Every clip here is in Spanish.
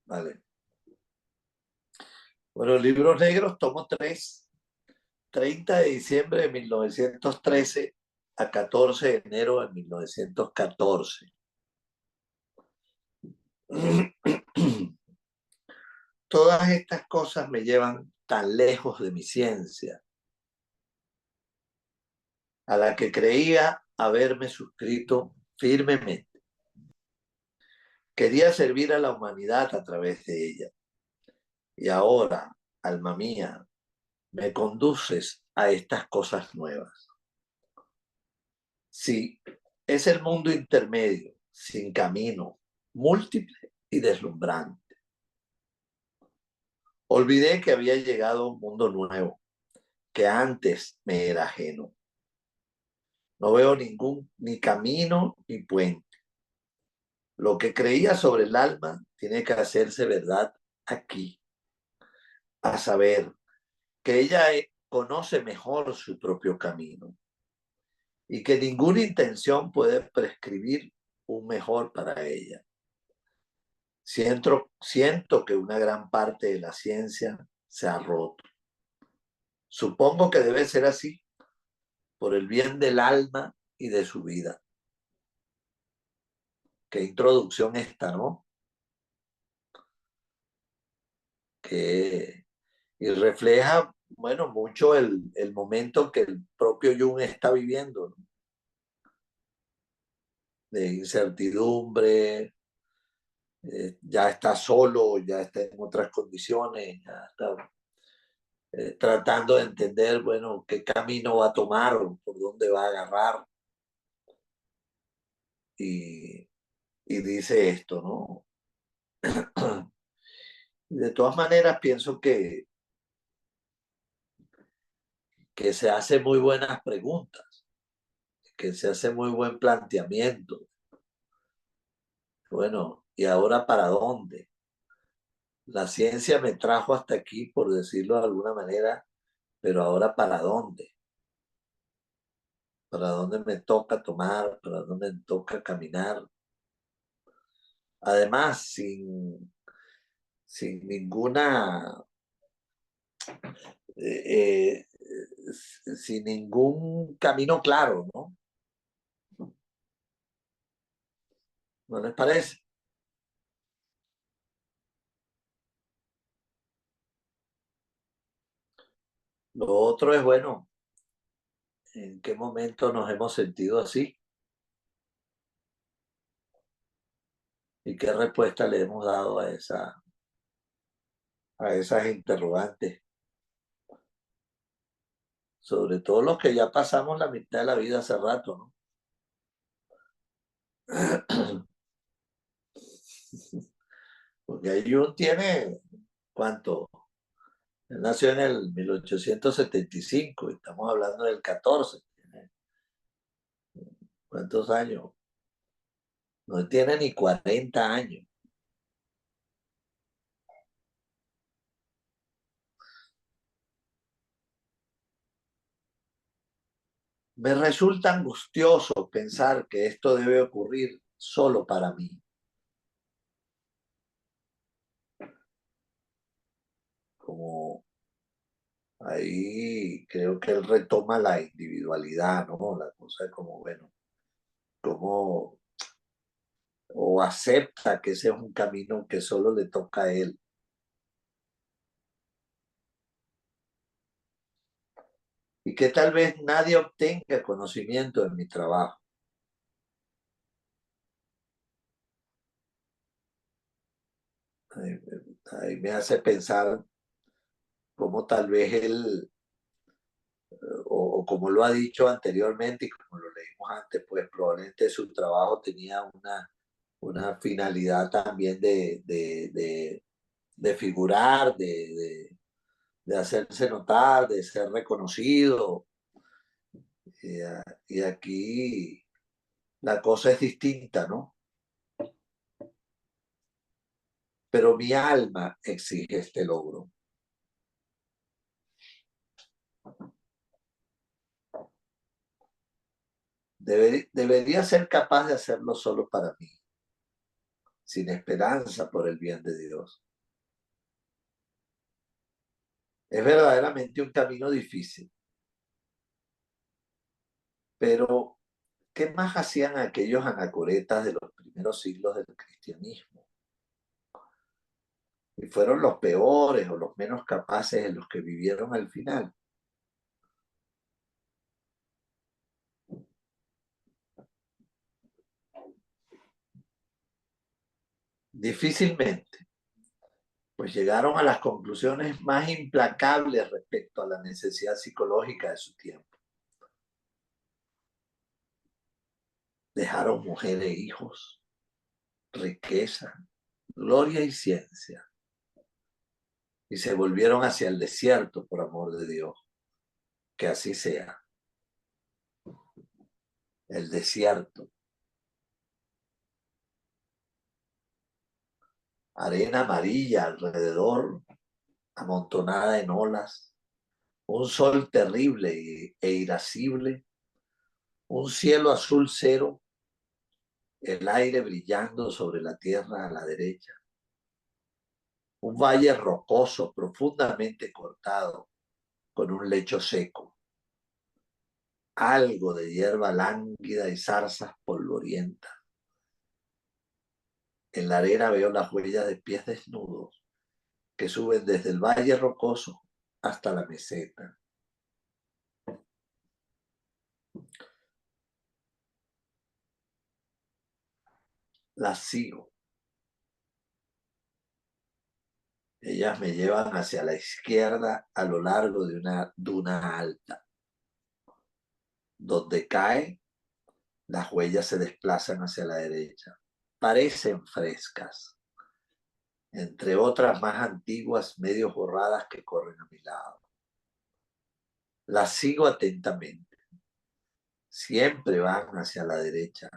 Vale. Bueno, Libros Negros, tomo 3, 30 de diciembre de 1913 a 14 de enero de 1914. Todas estas cosas me llevan tan lejos de mi ciencia, a la que creía haberme suscrito firmemente. Quería servir a la humanidad a través de ella. Y ahora, alma mía, me conduces a estas cosas nuevas. Sí, es el mundo intermedio, sin camino, múltiple y deslumbrante. Olvidé que había llegado a un mundo nuevo, que antes me era ajeno. No veo ni camino ni puente. Lo que creía sobre el alma tiene que hacerse verdad aquí, a saber, que ella conoce mejor su propio camino y que ninguna intención puede prescribir un mejor para ella. Siento que una gran parte de la ciencia se ha roto. Supongo que debe ser así, por el bien del alma y de su vida. Qué introducción esta, ¿no? Que, y refleja, bueno, mucho el momento que el propio Jung está viviendo, ¿no? De incertidumbre, ya está solo, ya está en otras condiciones, ya está tratando de entender, bueno, qué camino va a tomar, por dónde va a agarrar. Y, y dice esto, ¿no? De todas maneras, pienso que se hace muy buenas preguntas, que se hace muy buen planteamiento. Bueno, ¿y ahora para dónde? La ciencia me trajo hasta aquí, por decirlo de alguna manera, pero ahora ¿para dónde? ¿Para dónde me toca tomar? ¿Para dónde me toca caminar? Además, sin ninguna, eh, sin ningún camino claro, ¿no? ¿No les parece? Lo otro es, bueno, ¿en qué momento nos hemos sentido así? ¿Y qué respuesta le hemos dado a esas interrogantes? Sobre todo los que ya pasamos la mitad de la vida hace rato, ¿no? Porque Ayun tiene, ¿cuánto? Él nació en el 1875 y estamos hablando del 14. ¿Cuántos años? No tiene ni 40 años. Me resulta angustioso pensar que esto debe ocurrir solo para mí. Como ahí creo que él retoma la individualidad, ¿no? La cosa es como, bueno, como, o acepta que ese es un camino que solo le toca a él. Y que tal vez nadie obtenga conocimiento de mi trabajo. Ahí, ahí me hace pensar cómo tal vez él, o como lo ha dicho anteriormente y como lo leímos antes, pues probablemente su trabajo tenía una finalidad también de figurar, de hacerse notar, de ser reconocido. Y aquí la cosa es distinta, ¿no? Pero mi alma exige este logro. Debería ser capaz de hacerlo solo para mí. sin esperanza por el bien de Dios. Es verdaderamente un camino difícil, pero ¿qué más hacían aquellos anacoretas de los primeros siglos del cristianismo? Y fueron los peores o los menos capaces en los que vivieron al final. Difícilmente, pues llegaron a las conclusiones más implacables respecto a la necesidad psicológica de su tiempo. Dejaron mujeres e hijos, riqueza, gloria y ciencia, y se volvieron hacia el desierto por amor de Dios. Que así sea. El desierto, arena amarilla alrededor, amontonada en olas, un sol terrible e irascible, un cielo azul cero, el aire brillando sobre la tierra a la derecha, un valle rocoso profundamente cortado con un lecho seco, algo de hierba lánguida y zarzas polvorientas. En la arena veo las huellas de pies desnudos que suben desde el valle rocoso hasta la meseta. Las sigo. Ellas me llevan hacia la izquierda a lo largo de una duna alta. Donde cae, las huellas se desplazan hacia la derecha. Parecen frescas, entre otras más antiguas, medio borradas que corren a mi lado. Las sigo atentamente. Siempre van hacia la derecha,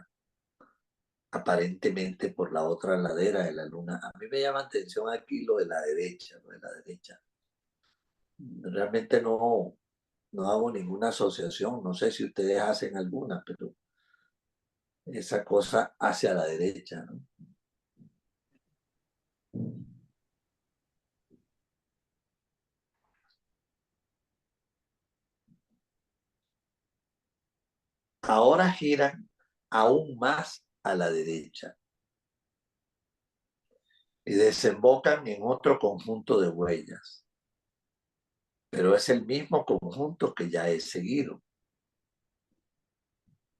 aparentemente por la otra ladera de la luna. A mí me llama atención aquí lo de la derecha, lo de la derecha. Realmente no hago ninguna asociación, no sé si ustedes hacen alguna, pero esa cosa hacia la derecha, ¿no? Ahora giran aún más a la derecha y desembocan en otro conjunto de huellas, pero es el mismo conjunto que ya he seguido,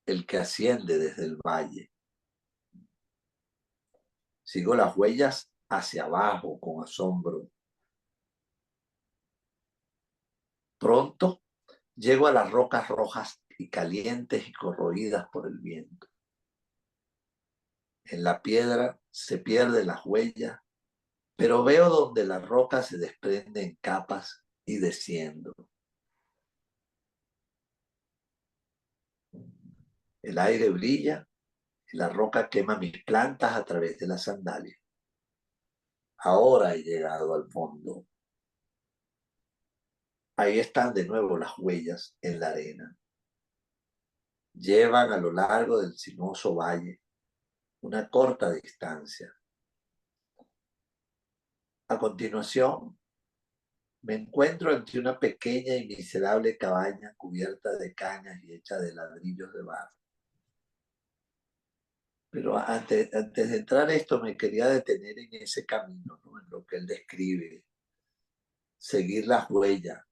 el que asciende desde el valle. Sigo las huellas hacia abajo con asombro. Pronto llego a las rocas rojas y calientes y corroídas por el viento. En la piedra se pierden las huellas, pero veo donde la roca se desprende en capas y desciendo. El aire brilla y la roca quema mis plantas a través de las sandalias. Ahora he llegado al fondo. Ahí están de nuevo las huellas en la arena. Llevan a lo largo del sinuoso valle una corta distancia. A continuación, me encuentro ante una pequeña y miserable cabaña cubierta de cañas y hecha de ladrillos de barro. Pero antes de entrar esto, me quería detener en ese camino, ¿no? En lo que él describe, seguir las huellas,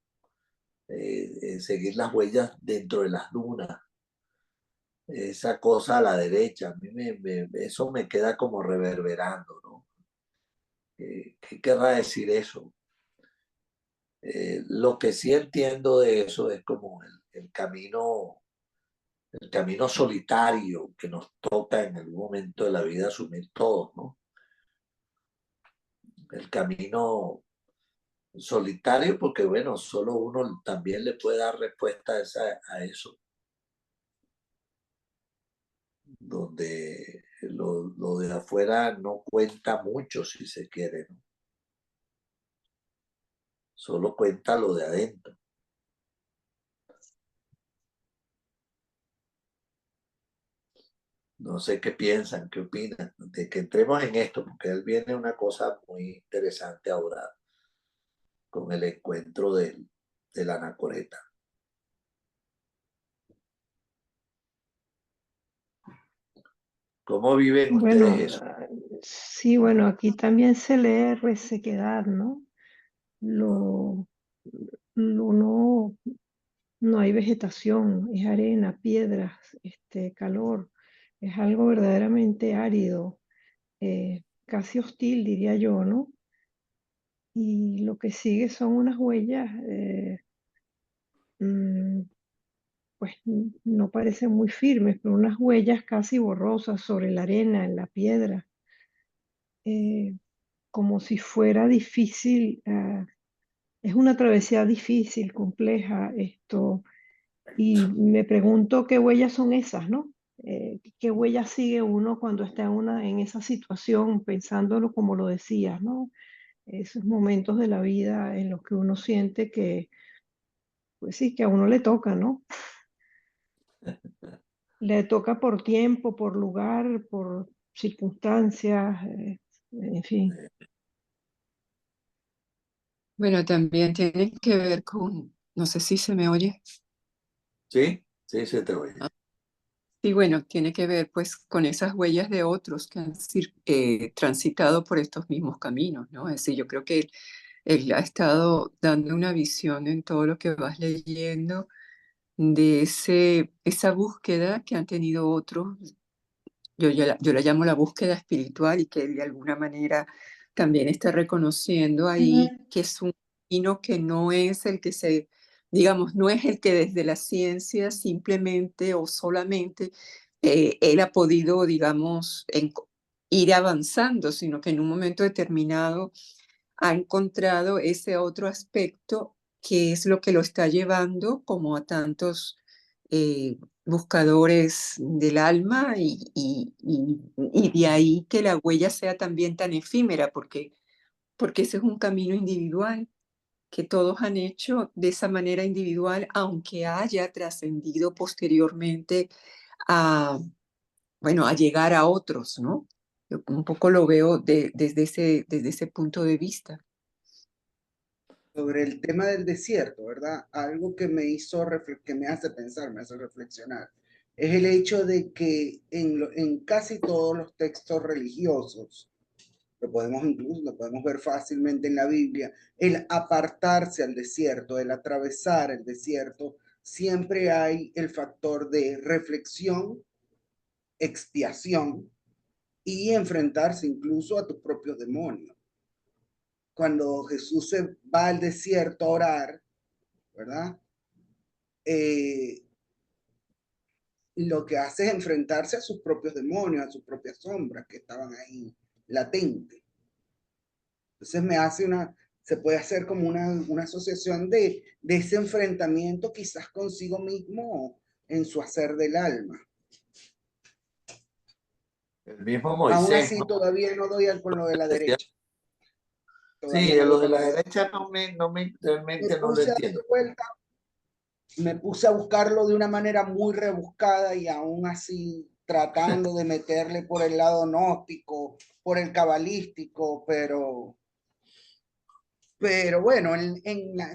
seguir las huellas dentro de las dunas, esa cosa a la derecha, a mí eso me queda como reverberando, ¿no? ¿Qué querrá decir eso? Lo que sí entiendo de eso es como el camino solitario que nos toca en algún momento de la vida asumir todos, ¿no? El camino solitario porque, bueno, solo uno también le puede dar respuesta a eso, donde lo de afuera no cuenta mucho si se quiere, ¿no? Solo cuenta lo de adentro. No sé qué piensan, qué opinan, de que entremos en esto, porque él viene una cosa muy interesante ahora con el encuentro del anacoreta. ¿Cómo viven ustedes Bueno, eso? sí, bueno, aquí también se lee resequedad, ¿no? Lo, no, no hay vegetación, es arena, piedras, calor, es algo verdaderamente árido, casi hostil, diría yo, ¿no? Y lo que sigue son unas huellas, mm, pues no parecen muy firmes, pero unas huellas casi borrosas sobre la arena, en la piedra, eh, como si fuera difícil. Es una travesía difícil, compleja, esto, y me pregunto qué huellas son esas, ¿no? ¿Qué huellas sigue uno cuando está en esa situación, pensándolo como lo decías, ¿no? Esos momentos de la vida en los que uno siente que, pues sí, que a uno le toca, ¿no? Le toca por tiempo, por lugar, por circunstancias, en fin. Bueno, también tiene que ver con, no sé si se me oye. ¿Sí? Sí, se te oye. Sí, bueno, tiene que ver pues con esas huellas de otros que han transitado por estos mismos caminos, ¿no? Es decir, yo creo que él ha estado dando una visión en todo lo que vas leyendo de esa búsqueda que han tenido otros. Yo la llamo la búsqueda espiritual y que él de alguna manera también está reconociendo ahí que es un camino que no es el que digamos, no es el que desde la ciencia simplemente o solamente él ha podido, digamos, ir avanzando, sino que en un momento determinado ha encontrado ese otro aspecto que es lo que lo está llevando, como a tantos buscadores del alma, y de ahí que la huella sea también tan efímera, porque ese es un camino individual que todos han hecho de esa manera individual, aunque haya trascendido posteriormente a, bueno, a llegar a otros, ¿no? Yo un poco lo veo desde ese punto de vista. Sobre el tema del desierto, ¿verdad? Algo que me que me hace pensar, me hace reflexionar, es el hecho de que en casi todos los textos religiosos, lo podemos ver fácilmente en la Biblia, el apartarse al desierto, el atravesar el desierto, siempre hay el factor de reflexión, expiación y enfrentarse incluso a tus propios demonios. Cuando Jesús se va al desierto a orar, ¿verdad? Eh, lo que hace es enfrentarse a sus propios demonios, a sus propias sombras que estaban ahí latentes. Entonces se puede hacer como una asociación de ese enfrentamiento quizás consigo mismo en su hacer del alma. El mismo Aún Moisés, así, ¿no? todavía no doy con lo de la Decía, derecha. sí, Todavía no lo doy de con la lo de la derecha derecha. Me realmente no lo puse a entiendo. dar vuelta, me puse a buscarlo de una manera muy rebuscada y aún así tratando de meterle por el lado gnóstico, por el cabalístico, pero bueno,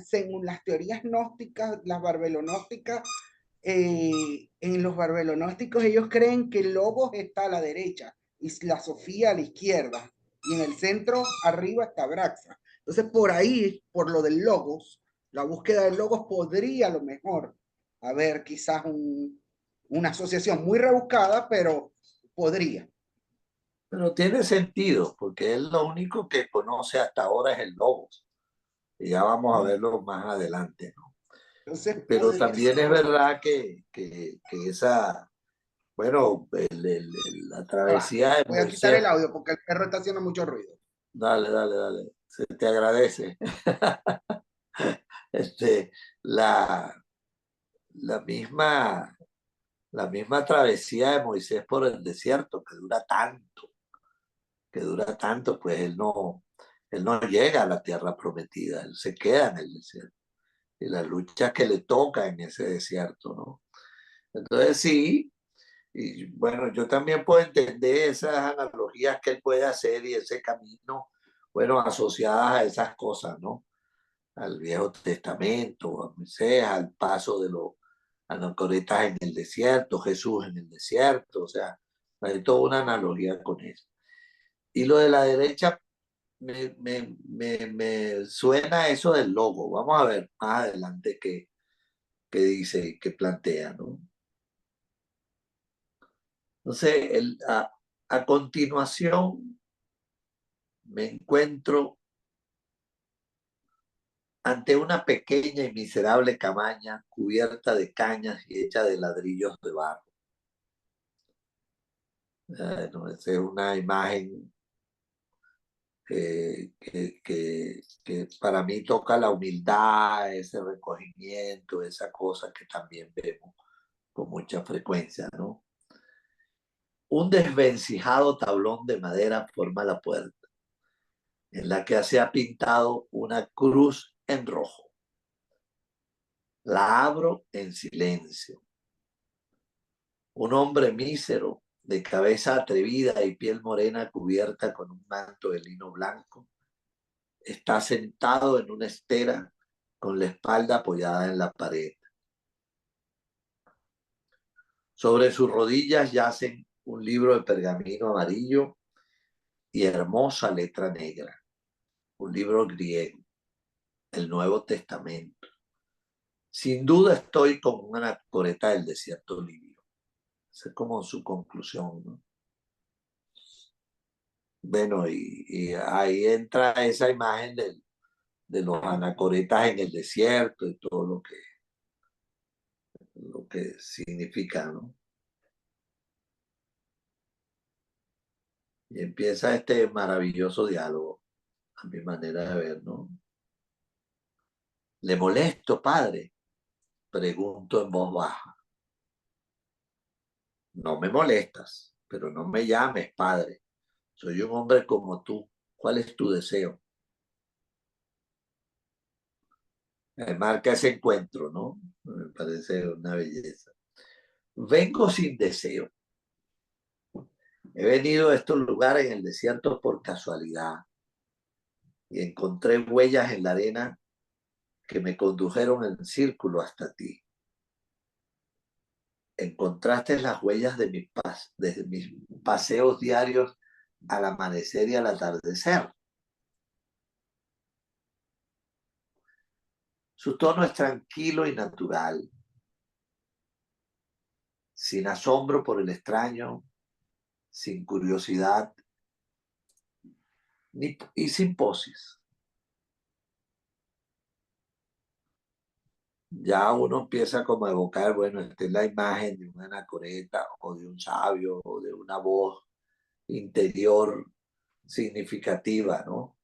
según las teorías gnósticas, las barbelonósticas, en los barbelonósticos ellos creen que el logos está a la derecha y la Sofía a la izquierda, y en el centro arriba está Braxa. Entonces por ahí, por lo del logos, la búsqueda del logos podría a lo mejor haber quizás una asociación muy rebuscada, pero podría. Pero tiene sentido, porque él lo único que conoce hasta ahora es el logos. Y ya vamos a verlo más adelante, ¿no? Entonces Pero podría también ser. es verdad que esa, bueno, la Ya va. travesía de Voy a quitar Moisés, el audio porque el perro está haciendo mucho ruido. dale, dale, dale, se te agradece. Este, la, la misma, la misma travesía de Moisés por el desierto, que dura tanto, pues él no llega a la tierra prometida, él se queda en el desierto. Y las luchas que le toca en ese desierto, ¿no? Entonces sí, Y bueno, yo también puedo entender esas analogías que él puede hacer y ese camino, bueno, asociadas a esas cosas, ¿no? Al Viejo Testamento, a Moisés, al paso de los anacoretas en el desierto, Jesús en el desierto, o sea, hay toda una analogía con eso. Y lo de la derecha me suena eso del logo. Vamos a ver más adelante qué dice y qué plantea, ¿no? Entonces, a continuación me encuentro ante una pequeña y miserable cabaña cubierta de cañas y hecha de ladrillos de barro. No, esa es una imagen que para mí toca la humildad, ese recogimiento, esa cosa que también vemos con mucha frecuencia, ¿no? Un desvencijado tablón de madera forma la puerta, en la que se ha pintado una cruz en rojo. La abro en silencio. Un hombre mísero, de cabeza atrevida y piel morena cubierta con un manto de lino blanco, está sentado en una estera con la espalda apoyada en la pared. Sobre sus rodillas yacen un libro de pergamino amarillo y hermosa letra negra, un libro griego, el Nuevo Testamento. Sin duda estoy con una anacoreta del desierto libio. Esa es como su conclusión, ¿no? Bueno, y ahí entra esa imagen de los anacoretas en el desierto y todo lo que significa, ¿no? Y empieza este maravilloso diálogo, a mi manera de ver, ¿no? ¿Le molesto, padre? Pregunto en voz baja. No me molestas, pero no me llames, padre. Soy un hombre como tú. ¿Cuál es tu deseo? Marca ese encuentro, ¿no? Me parece una belleza. Vengo sin deseo. He venido a estos lugares en el desierto por casualidad y encontré huellas en la arena que me condujeron en círculo hasta ti. Encontraste las huellas de mis paseos diarios al amanecer y al atardecer. Su tono es tranquilo y natural, sin asombro por el extraño, sin curiosidad y sin posis. Ya uno empieza como a evocar, bueno, esta es la imagen de una anacoreta o de un sabio o de una voz interior significativa, ¿no?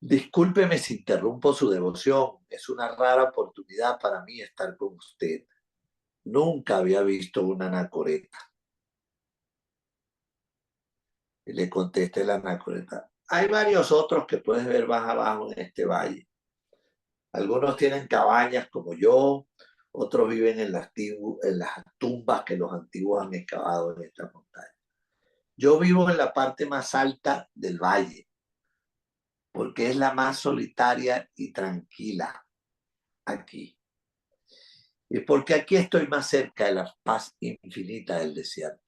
Discúlpeme si interrumpo su devoción, es una rara oportunidad para mí estar con usted. Nunca había visto una anacoreta. Y le contesté la anacoreta. Hay varios otros que puedes ver más abajo en este valle. Algunos tienen cabañas como yo, otros viven en las tumbas que los antiguos han excavado en esta montaña. Yo vivo en la parte más alta del valle, porque es la más solitaria y tranquila aquí. Y porque aquí estoy más cerca de la paz infinita del desierto.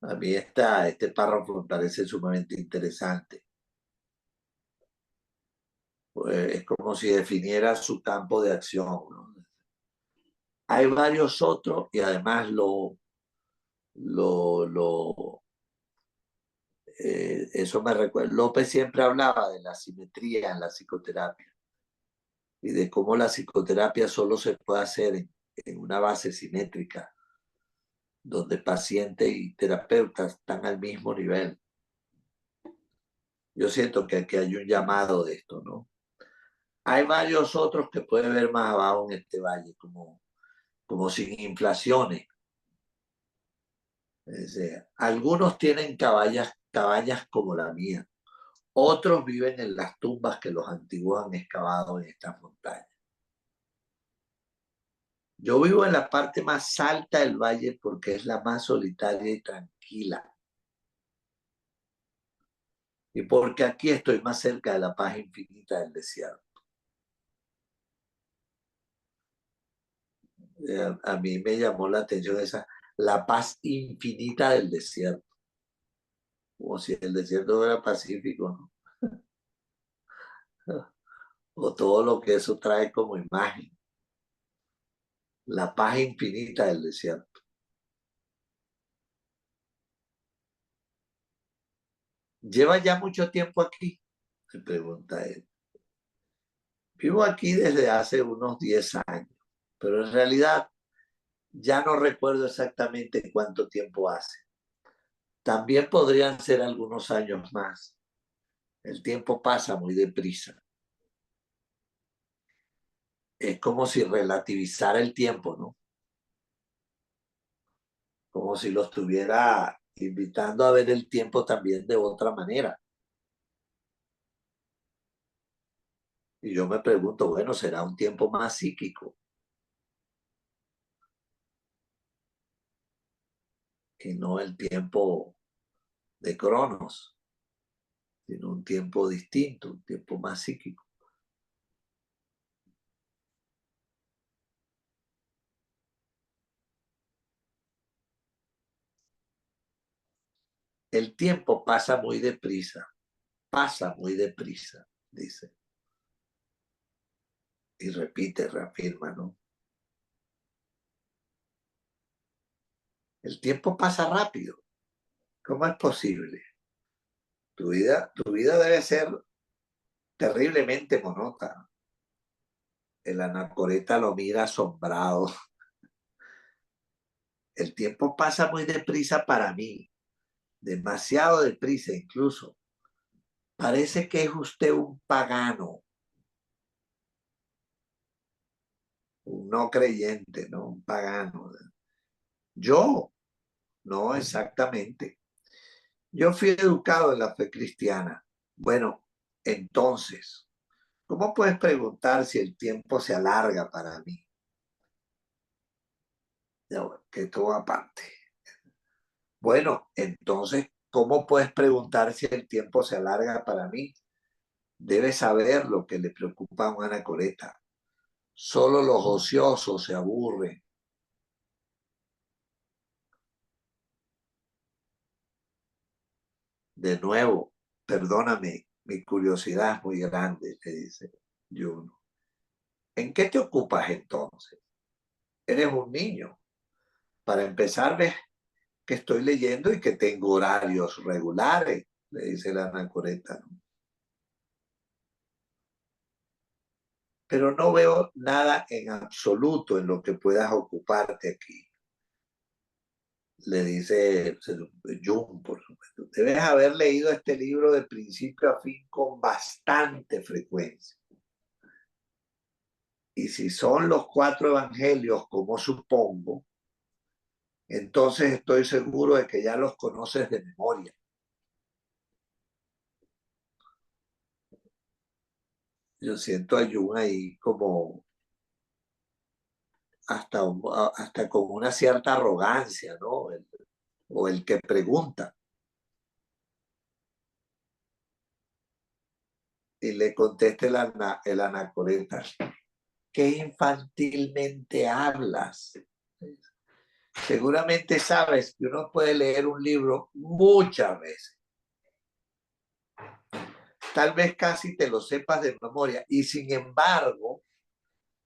A mí este párrafo me parece sumamente interesante. Pues es como si definiera su campo de acción, ¿no? Hay varios otros y además eso me recuerda. López siempre hablaba de la simetría en la psicoterapia y de cómo la psicoterapia solo se puede hacer en una base simétrica, donde paciente y terapeuta están al mismo nivel. Yo siento que aquí hay un llamado de esto, ¿no? Hay varios otros que puede ver más abajo en este valle, como sin inflaciones. Algunos tienen cabañas como la mía. Otros viven en las tumbas que los antiguos han excavado en estas montañas. Yo vivo en la parte más alta del valle porque es la más solitaria y tranquila. Y porque aquí estoy más cerca de la paz infinita del desierto. A mí me llamó la atención la paz infinita del desierto. Como si el desierto fuera pacífico, ¿no? O todo lo que eso trae como imagen. La paz infinita del desierto. ¿Lleva ya mucho tiempo aquí? Se pregunta él. Vivo aquí desde hace unos 10 años, pero en realidad ya no recuerdo exactamente cuánto tiempo hace. También podrían ser algunos años más. El tiempo pasa muy deprisa. Es como si relativizara el tiempo, ¿no? Como si lo estuviera invitando a ver el tiempo también de otra manera. Y yo me pregunto, bueno, ¿será un tiempo más psíquico que no el tiempo de Cronos, sino un tiempo distinto, un tiempo más psíquico? El tiempo pasa muy deprisa, dice. Y repite, reafirma, ¿no? El tiempo pasa rápido. ¿Cómo es posible? Tu vida debe ser terriblemente monótona. El anacoreta lo mira asombrado. El tiempo pasa muy deprisa para mí, demasiado deprisa incluso. Parece que es usted un pagano, un no creyente, ¿no? Un pagano. Yo, no exactamente. Yo fui educado en la fe cristiana. Bueno, entonces, ¿cómo puedes preguntar si el tiempo se alarga para mí? Que todo aparte. Bueno, entonces, ¿cómo puedes preguntar si el tiempo se alarga para mí? Debes saber lo que le preocupa a un anacoreta. Solo los ociosos se aburren. De nuevo, perdóname, mi curiosidad es muy grande, le dice Juno. ¿En qué te ocupas entonces? Eres un niño. Para empezar, ves que estoy leyendo y que tengo horarios regulares, le dice la anacoreta, ¿no? Pero no veo nada en absoluto en lo que puedas ocuparte aquí, le dice Jung, por supuesto. Debes haber leído este libro de principio a fin con bastante frecuencia. Y si son los 4 evangelios, como supongo, entonces estoy seguro de que ya los conoces de memoria. Yo siento a Jung ahí como hasta con una cierta arrogancia, ¿no? O el que pregunta. Y le contesta el anacoreta, ¿qué infantilmente hablas? Seguramente sabes que uno puede leer un libro muchas veces. Tal vez casi te lo sepas de memoria. Y sin embargo,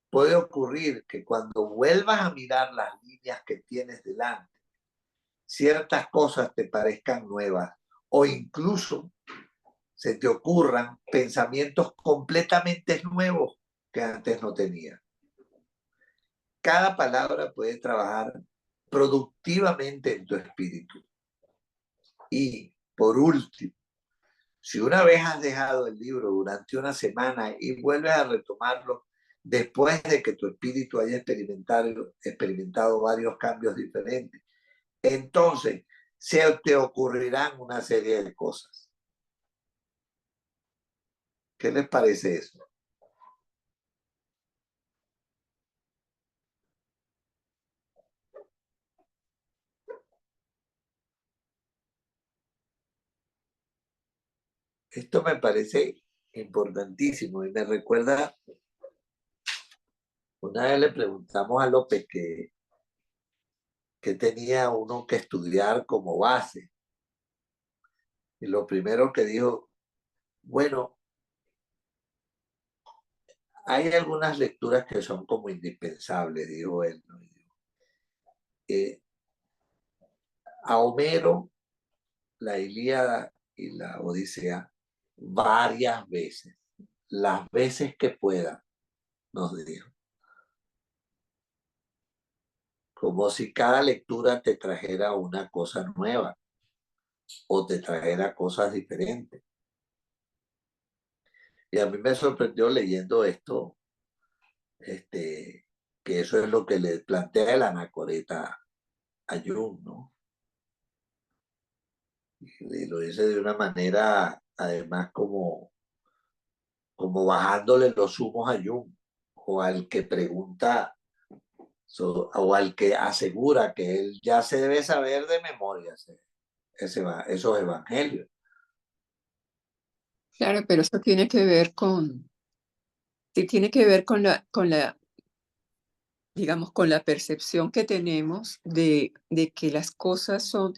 puede ocurrir que cuando vuelvas a mirar las líneas que tienes delante, ciertas cosas te parezcan nuevas o incluso se te ocurran pensamientos completamente nuevos que antes no tenías. Cada palabra puede trabajar productivamente en tu espíritu. Y por último, si una vez has dejado el libro durante una semana y vuelves a retomarlo después de que tu espíritu haya experimentado varios cambios diferentes, entonces se te ocurrirán una serie de cosas. ¿Qué les parece eso? Esto me parece importantísimo y me recuerda, una vez le preguntamos a López que tenía uno que estudiar como base. Y lo primero que dijo, bueno, hay algunas lecturas que son como indispensables, dijo él, ¿no? Eh, a Homero, la Ilíada y la Odisea, varias veces, las veces que pueda, nos dijo. Como si cada lectura te trajera una cosa nueva o te trajera cosas diferentes. Y a mí me sorprendió leyendo esto, que eso es lo que le plantea el anacoreta a Jung, ¿no? Y lo dice de una manera, además, como bajándole los humos a Jung, o al que pregunta, o al que asegura que él ya se debe saber de memoria esos evangelios. Claro, pero eso tiene que ver sí, tiene que ver digamos, con la percepción que tenemos de que las cosas son,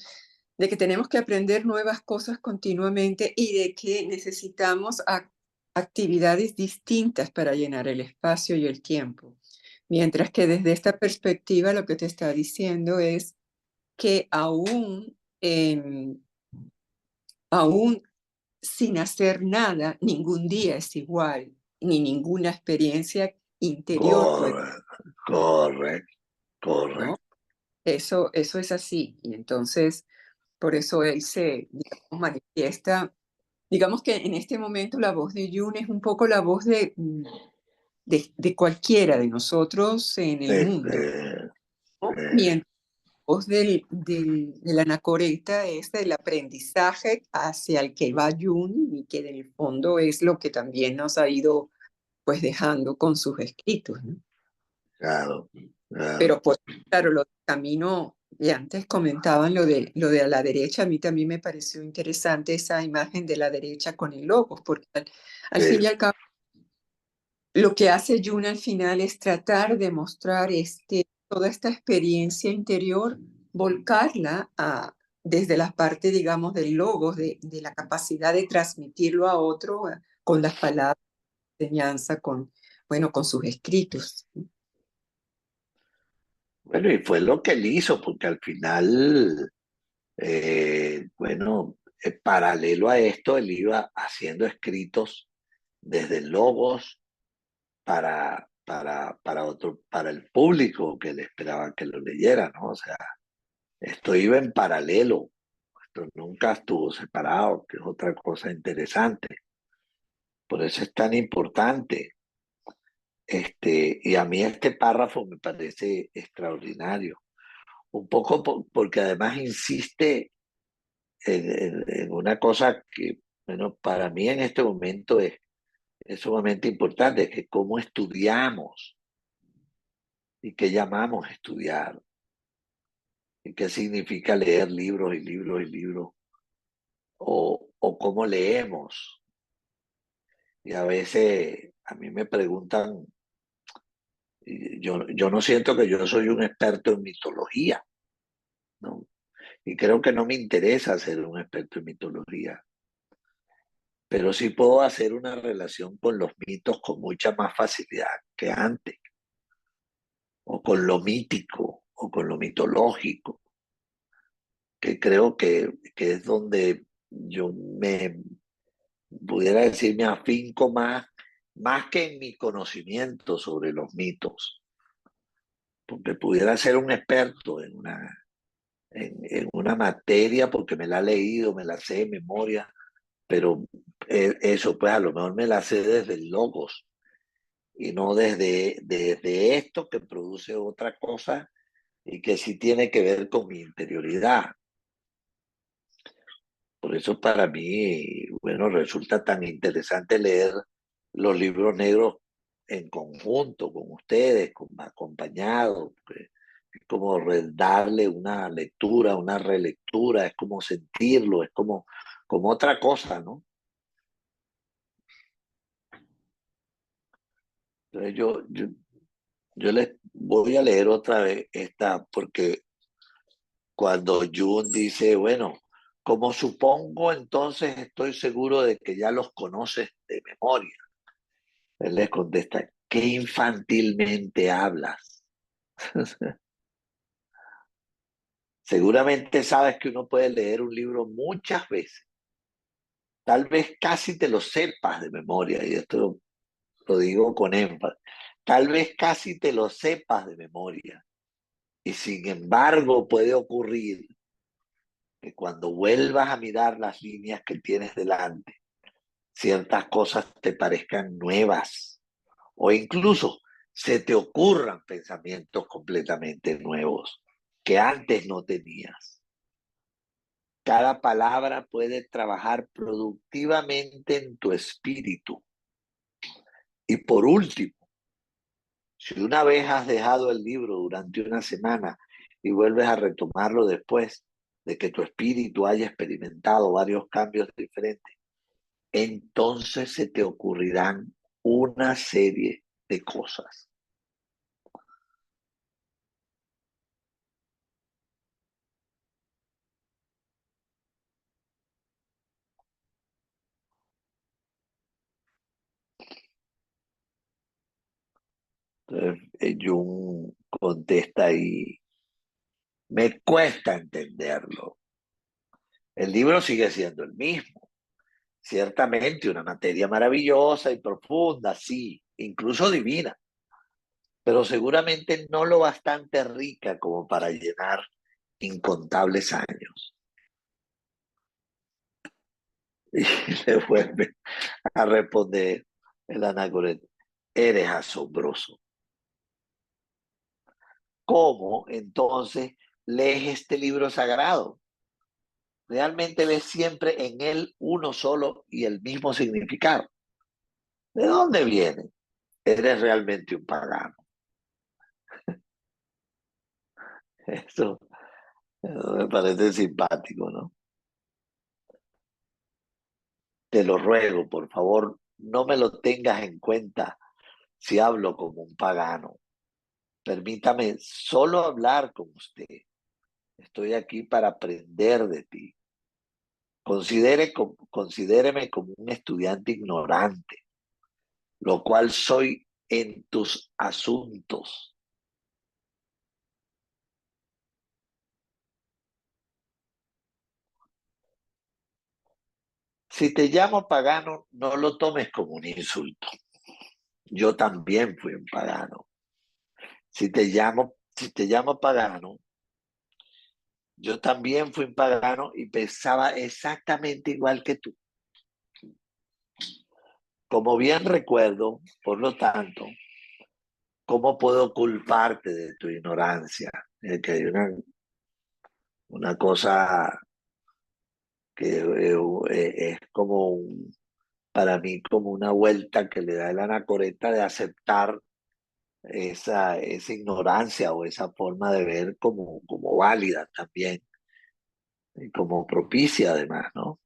de que tenemos que aprender nuevas cosas continuamente y de que necesitamos actividades distintas para llenar el espacio y el tiempo. Mientras que desde esta perspectiva lo que te está diciendo es que aún sin hacer nada, ningún día es igual, ni ninguna experiencia interior puede, Correcto, ¿no? correcto. Eso es así. Y entonces, por eso él digamos, manifiesta, digamos que en este momento la voz de Jung es un poco la voz de cualquiera de nosotros en el mundo, ¿no? Mientras la voz del anacoreta es del aprendizaje hacia el que va Jung y que en el fondo es lo que también nos ha ido pues dejando con sus escritos, ¿no? Claro, Pero claro. pues, claro, lo del camino, y antes comentaban lo de a la derecha, a mí también me pareció interesante esa imagen de la derecha con el logos, porque al fin y Sí, al cabo, lo que hace Jung al final es tratar de mostrar toda esta experiencia interior, volcarla desde la parte, digamos, del logos, de la capacidad de transmitirlo a otro con las palabras de enseñanza, bueno, con sus escritos. bueno, y fue lo que él hizo, porque al final, bueno, paralelo a esto, él iba haciendo escritos desde el Logos para el público que le esperaba que lo leyera, ¿no? O sea, esto iba en paralelo, esto nunca estuvo separado, que es otra cosa interesante. Por eso es tan importante. Y a mí este párrafo me parece extraordinario. Un poco porque además insiste en una cosa que, bueno, para mí en este momento es sumamente importante, que cómo estudiamos y qué llamamos estudiar y qué significa leer libros y libros y libros o cómo leemos. Y a veces a mí me preguntan, y yo no siento que yo soy un experto en mitología, ¿no? Y creo que no me interesa ser un experto en mitología, pero sí puedo hacer una relación con los mitos con mucha más facilidad que antes, o con lo mítico, o con lo mitológico, que creo que es donde yo pudiera decir, me afinco más que en mi conocimiento sobre los mitos, porque pudiera ser un experto en una materia porque me la he leído, me la sé de memoria, pero eso pues a lo mejor me la sé desde el logos y no desde esto que produce otra cosa y que sí tiene que ver con mi interioridad. Por eso para mí, bueno, resulta tan interesante leer los libros negros en conjunto con ustedes, acompañados. Es como darle una lectura, una relectura, es como sentirlo, es como otra cosa, ¿no? Entonces yo les voy a leer otra vez esta, porque cuando Jung dice, bueno, como supongo, entonces estoy seguro de que ya los conoces de memoria. Él les contesta, ¿qué infantilmente hablas? Seguramente sabes que uno puede leer un libro muchas veces. Tal vez casi te lo sepas de memoria, y esto lo digo con énfasis. Tal vez casi te lo sepas de memoria. Y sin embargo puede ocurrir que cuando vuelvas a mirar las líneas que tienes delante, ciertas cosas te parezcan nuevas o incluso se te ocurran pensamientos completamente nuevos que antes no tenías. Cada palabra puede trabajar productivamente en tu espíritu. Y por último, si una vez has dejado el libro durante una semana y vuelves a retomarlo después de que tu espíritu haya experimentado varios cambios diferentes, entonces se te ocurrirán una serie de cosas. Entonces, Jung contesta ahí, me cuesta entenderlo. El libro sigue siendo el mismo. Ciertamente una materia maravillosa y profunda, sí, incluso divina, pero seguramente no lo bastante rica como para llenar incontables años. Y le vuelve a responder el anacoreta, eres asombroso. ¿Cómo entonces lees este libro sagrado? ¿Realmente ves siempre en él uno solo y el mismo significado? ¿De dónde viene? Eres realmente un pagano. Eso me parece simpático, ¿no? Te lo ruego, por favor, no me lo tengas en cuenta si hablo como un pagano. Permítame solo hablar con usted. Estoy aquí para aprender de ti. Considéreme como un estudiante ignorante, lo cual soy en tus asuntos. Si te llamo pagano, no lo tomes como un insulto. Yo también fui un pagano. Si te llamo pagano, yo también fui un pagano y pensaba exactamente igual que tú. Como bien recuerdo, por lo tanto, ¿cómo puedo culparte de tu ignorancia? Es que hay una cosa que es como para mí como una vuelta que le da el anacoreta de aceptar esa ignorancia o esa forma de ver como válida también y como propicia además, ¿no?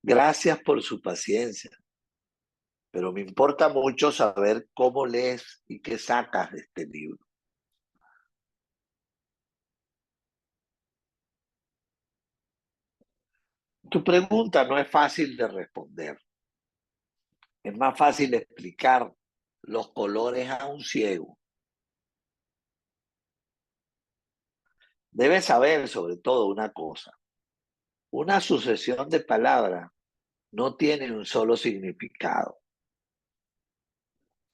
Gracias por su paciencia, pero me importa mucho saber cómo lees y qué sacas de este libro. Tu pregunta no es fácil de responder. Es más fácil explicar los colores a un ciego. Debes saber sobre todo una cosa. Una sucesión de palabras no tiene un solo significado.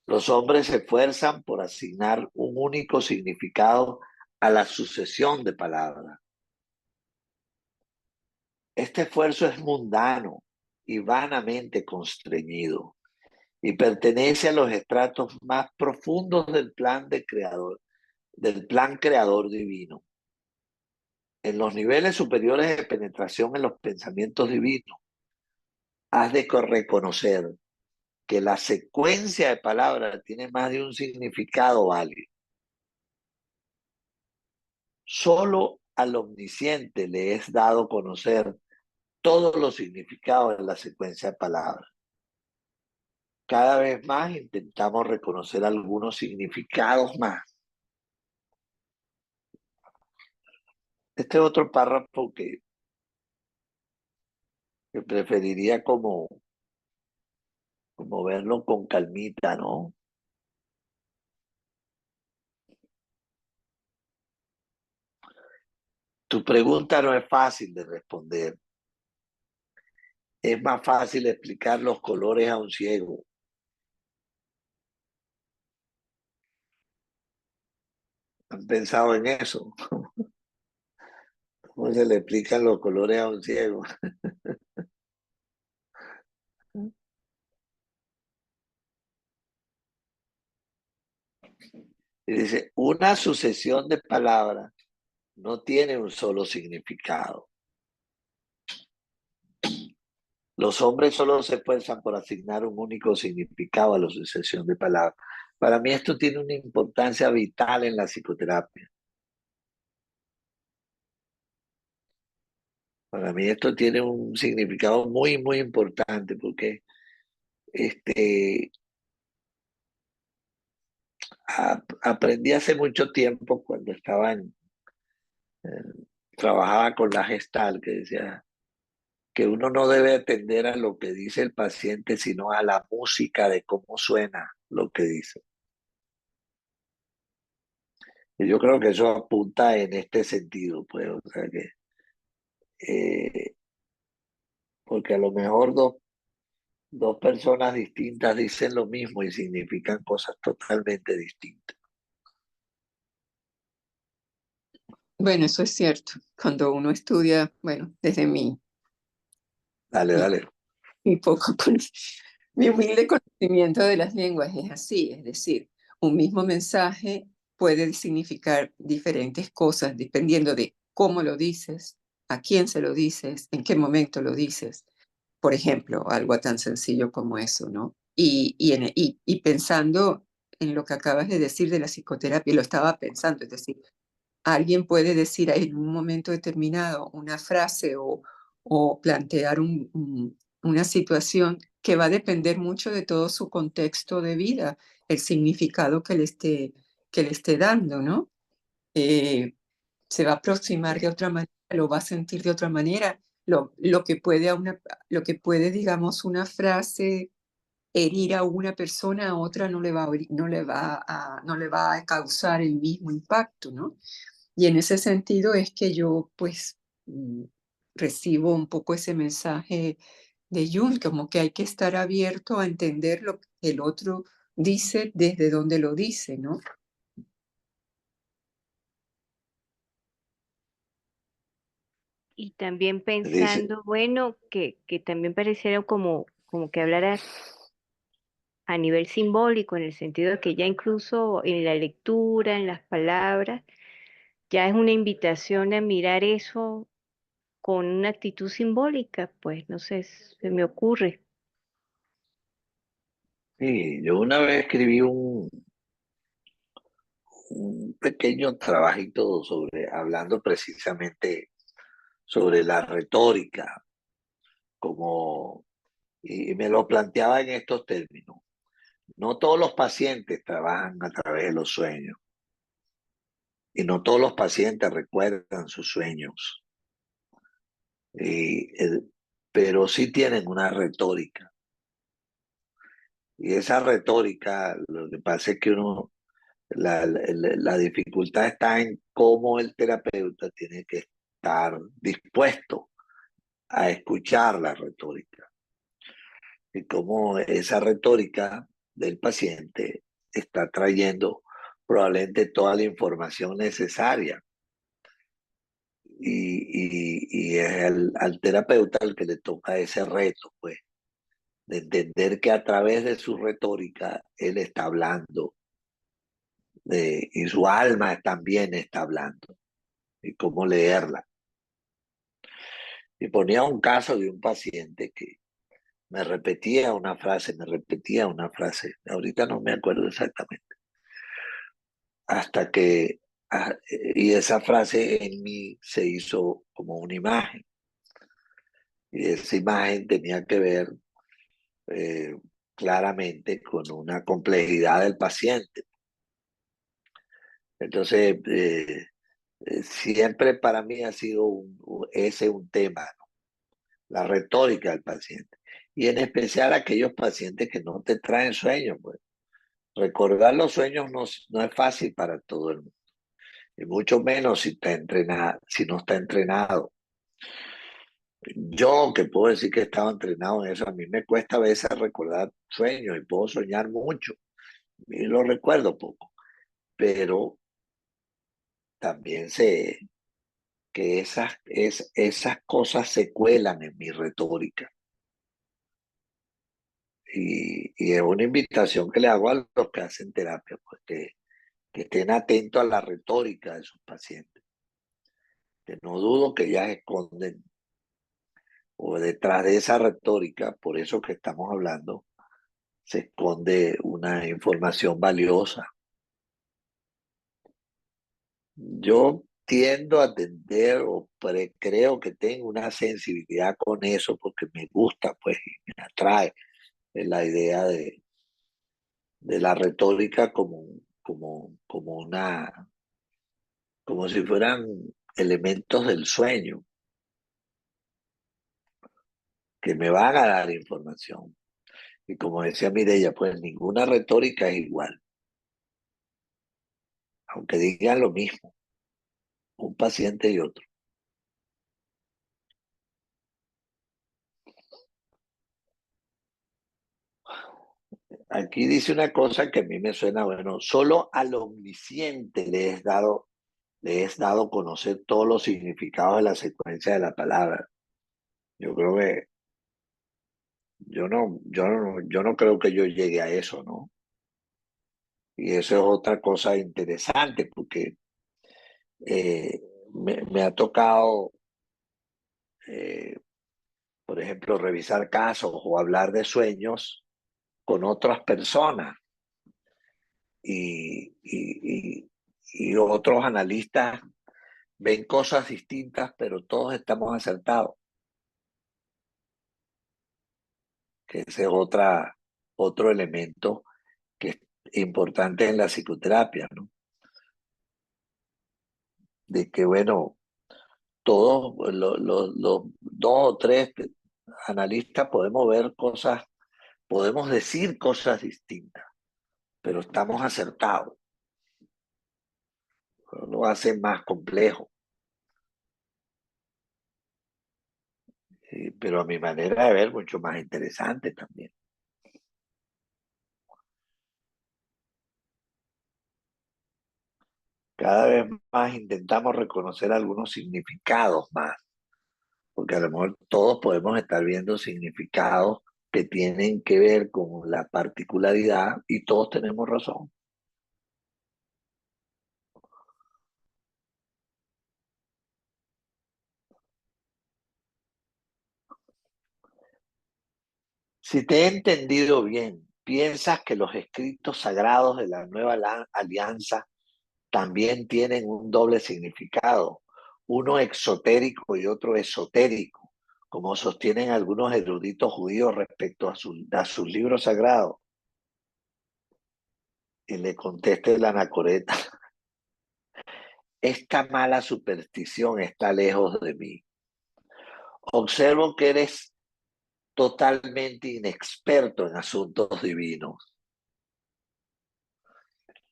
Los hombres se esfuerzan por asignar un único significado a la sucesión de palabras. Este esfuerzo es mundano y vanamente constreñido y pertenece a los estratos más profundos del plan creador divino. En los niveles superiores de penetración en los pensamientos divinos, has de reconocer que la secuencia de palabras tiene más de un significado válido. Solo al omnisciente le es dado conocer todos los significados de la secuencia de palabras. cada vez más intentamos reconocer algunos significados más. Este otro párrafo que preferiría como verlo con calmita, ¿no? Tu pregunta no es fácil de responder. Es más fácil explicar los colores a un ciego. ¿Han pensado en eso? ¿Cómo se le explican los colores a un ciego? Y dice, una sucesión de palabras no tiene un solo significado. Los hombres solo se esfuerzan por asignar un único significado a la sucesión de palabras. Para mí esto tiene una importancia vital en la psicoterapia. Para mí esto tiene un significado muy, muy importante porque aprendí hace mucho tiempo cuando trabajaba con la Gestalt, que decía que uno no debe atender a lo que dice el paciente, sino a la música de cómo suena lo que dice. Y yo creo que eso apunta en este sentido, pues, o sea que, porque a lo mejor dos personas distintas dicen lo mismo y significan cosas totalmente distintas. Bueno, eso es cierto. Cuando uno estudia, bueno, desde Dale, mi, dale. mi poco, mi humilde conocimiento de las lenguas es así, es decir, un mismo mensaje puede significar diferentes cosas dependiendo de cómo lo dices, a quién se lo dices, en qué momento lo dices. Por ejemplo, algo tan sencillo como eso, ¿no? Y pensando en lo que acabas de decir de la psicoterapia, lo estaba pensando, es decir, alguien puede decir en un momento determinado una frase o plantear una situación que va a depender mucho de todo su contexto de vida, el significado que le esté dando, ¿no? Se va a aproximar de otra manera, lo va a sentir de otra manera, lo que puede, lo que puede, digamos, una frase herir a una persona, a otra no le va a, no le va a causar el mismo impacto, ¿no? Y en ese sentido es que yo, pues, recibo un poco ese mensaje de Jung, como que hay que estar abierto a entender lo que el otro dice desde donde lo dice, ¿no? Y también Dice, pensando, bueno, que también pareciera como que hablara a nivel simbólico, en el sentido de que ya incluso en la lectura, en las palabras, ya es una invitación a mirar eso con una actitud simbólica, pues no sé, se me ocurre. sí, yo una vez escribí un pequeño trabajito hablando precisamente sobre la retórica, como, y me lo planteaba en estos términos. No todos los pacientes trabajan a través de los sueños y no todos los pacientes recuerdan sus sueños, y, pero sí tienen una retórica. Y esa retórica, lo que pasa es que la dificultad está en cómo el terapeuta tiene que estar dispuesto a escuchar la retórica y cómo esa retórica del paciente está trayendo probablemente toda la información necesaria. Y es al terapeuta el que le toca ese reto, pues, de entender que a través de su retórica él está hablando y su alma también está hablando y cómo leerla. Y ponía un caso de un paciente que me repetía una frase, ahorita no me acuerdo exactamente, hasta que, y esa frase en mí se hizo como una imagen, y esa imagen tenía que ver claramente con una complejidad del paciente. Entonces, siempre para mí ha sido ese un tema, ¿no? La retórica del paciente. Y en especial aquellos pacientes que no te traen sueños, pues. Recordar los sueños no es fácil para todo el mundo, y mucho menos si no está entrenado. Yo, que puedo decir que estaba entrenado en eso, a mí me cuesta a veces recordar sueños y puedo soñar mucho y lo recuerdo poco, pero también sé que esas cosas se cuelan en mi retórica. Y es una invitación que le hago a los que hacen terapia, pues que estén atentos a la retórica de sus pacientes. Que no dudo que ya esconden, o detrás de esa retórica, por eso que estamos hablando, se esconde una información valiosa. Yo tiendo a atender o creo que tengo una sensibilidad con eso porque me gusta, pues, y me atrae la idea de la retórica como si fueran elementos del sueño que me van a dar información. Y como decía Mireya, pues ninguna retórica es igual, aunque digan lo mismo, un paciente y otro. Aquí dice una cosa que a mí me suena, bueno, solo al omnisciente le es dado conocer todos los significados de la secuencia de la palabra. Yo creo que yo no creo que yo llegue a eso, ¿no? Y eso es otra cosa interesante porque eh, me ha tocado, eh, por ejemplo, revisar casos o hablar de sueños con otras personas y otros analistas ven cosas distintas, pero todos estamos acertados. Que ese es otro elemento que es importante en la psicoterapia, ¿no? De que, bueno, todos los dos o tres analistas podemos ver cosas, podemos decir cosas distintas, pero estamos acertados. Lo hace más complejo. Pero a mi manera de ver, mucho más interesante también. Cada vez más intentamos reconocer algunos significados más, porque a lo mejor todos podemos estar viendo significados que tienen que ver con la particularidad y todos tenemos razón. Si te he entendido bien, ¿piensas que los escritos sagrados de la nueva alianza también tienen un doble significado, uno exotérico y otro esotérico, como sostienen algunos eruditos judíos respecto a sus libros sagrados? Y le contesta el anacoreta: esta mala superstición está lejos de mí. Observo que eres totalmente inexperto en asuntos divinos.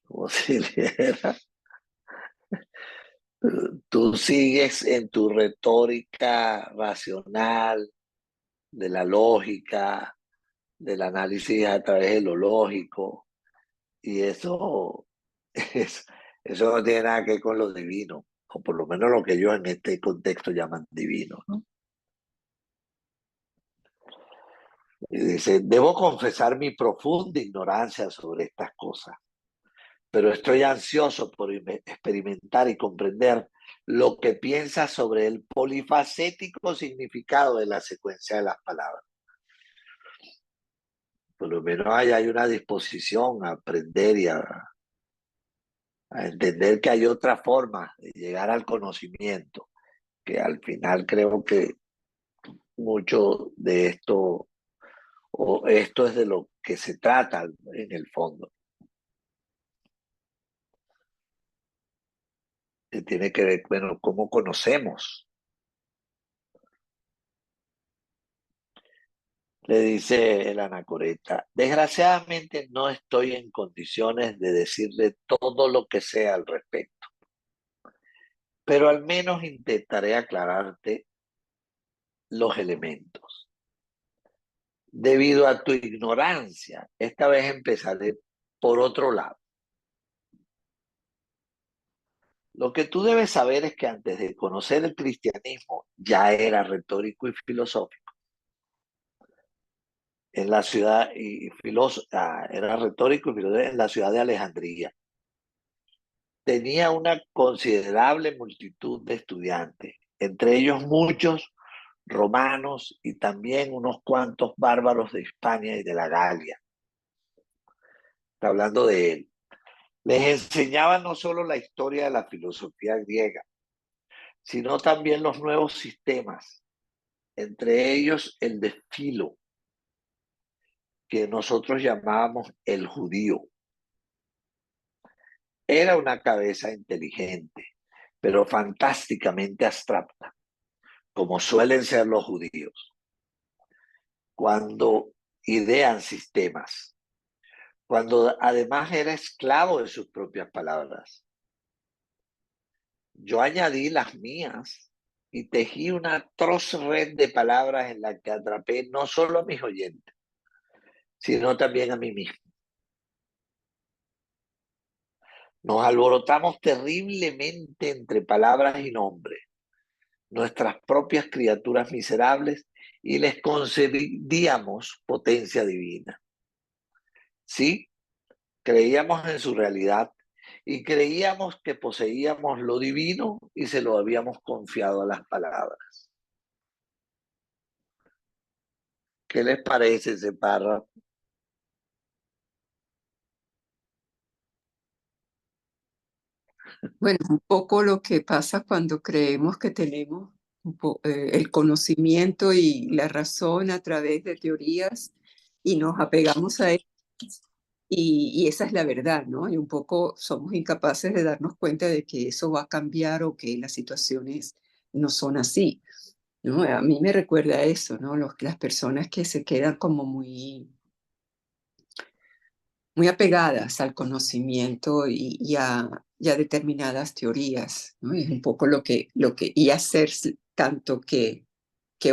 Como si dijera, tú sigues en tu retórica racional, de la lógica, del análisis a través de lo lógico, y eso no tiene nada que ver con lo divino, o por lo menos lo que ellos en este contexto llaman divino, ¿no? Y dice: debo confesar mi profunda ignorancia sobre estas cosas, pero estoy ansioso por experimentar y comprender lo que piensas sobre el polifacético significado de la secuencia de las palabras. Por lo menos hay una disposición a aprender y a entender que hay otra forma de llegar al conocimiento, que al final creo que mucho de esto, esto es de lo que se trata en el fondo. Que tiene que ver, bueno, cómo conocemos. Le dice el anacoreta, desgraciadamente no estoy en condiciones de decirle todo lo que sé al respecto, pero al menos intentaré aclararte los elementos. Debido a tu ignorancia, esta vez empezaré por otro lado. Lo que tú debes saber es que antes de conocer el cristianismo ya era retórico y filosófico. En la ciudad, era retórico y filosófico en la ciudad de Alejandría. Tenía una considerable multitud de estudiantes, entre ellos muchos romanos y también unos cuantos bárbaros de Hispania y de la Galia. Está hablando de él. Les enseñaba no solo la historia de la filosofía griega, sino también los nuevos sistemas, entre ellos el de Filo, que nosotros llamábamos el judío. Era una cabeza inteligente, pero fantásticamente abstracta, como suelen ser los judíos, cuando idean sistemas, cuando además era esclavo de sus propias palabras. Yo añadí las mías y tejí una atroz red de palabras en la que atrapé no solo a mis oyentes, sino también a mí mismo. Nos alborotamos terriblemente entre palabras y nombres, nuestras propias criaturas miserables, y les concedíamos potencia divina. Sí, creíamos en su realidad y creíamos que poseíamos lo divino y se lo habíamos confiado a las palabras. ¿Qué les parece ese párrafo? Bueno, un poco lo que pasa cuando creemos que tenemos el conocimiento y la razón a través de teorías y nos apegamos a ellas y esa es la verdad, ¿no? Y un poco somos incapaces de darnos cuenta de que eso va a cambiar o que las situaciones no son así, ¿no? A mí me recuerda a eso, ¿no? Las personas que se quedan como muy apegadas al conocimiento y a determinadas teorías, ¿no? Es un poco y hacer tanto que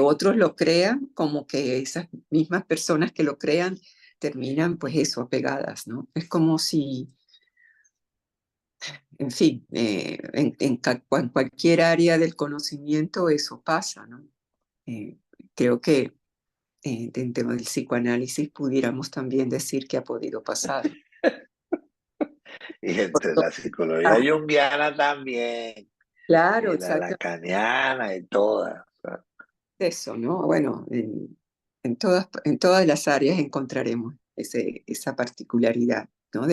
otros lo crean como que esas mismas personas que lo crean terminan, pues eso, apegadas, ¿no? Es como si, en fin, en cualquier área del conocimiento eso pasa, ¿no? Creo que en tema del psicoanálisis pudiéramos también decir que ha podido pasar. Y entre la psicología junguiana también, Claro, y la exacto. lacaniana y todas. Eso, ¿no? Bueno, en todas las áreas encontraremos esa particularidad, ¿no?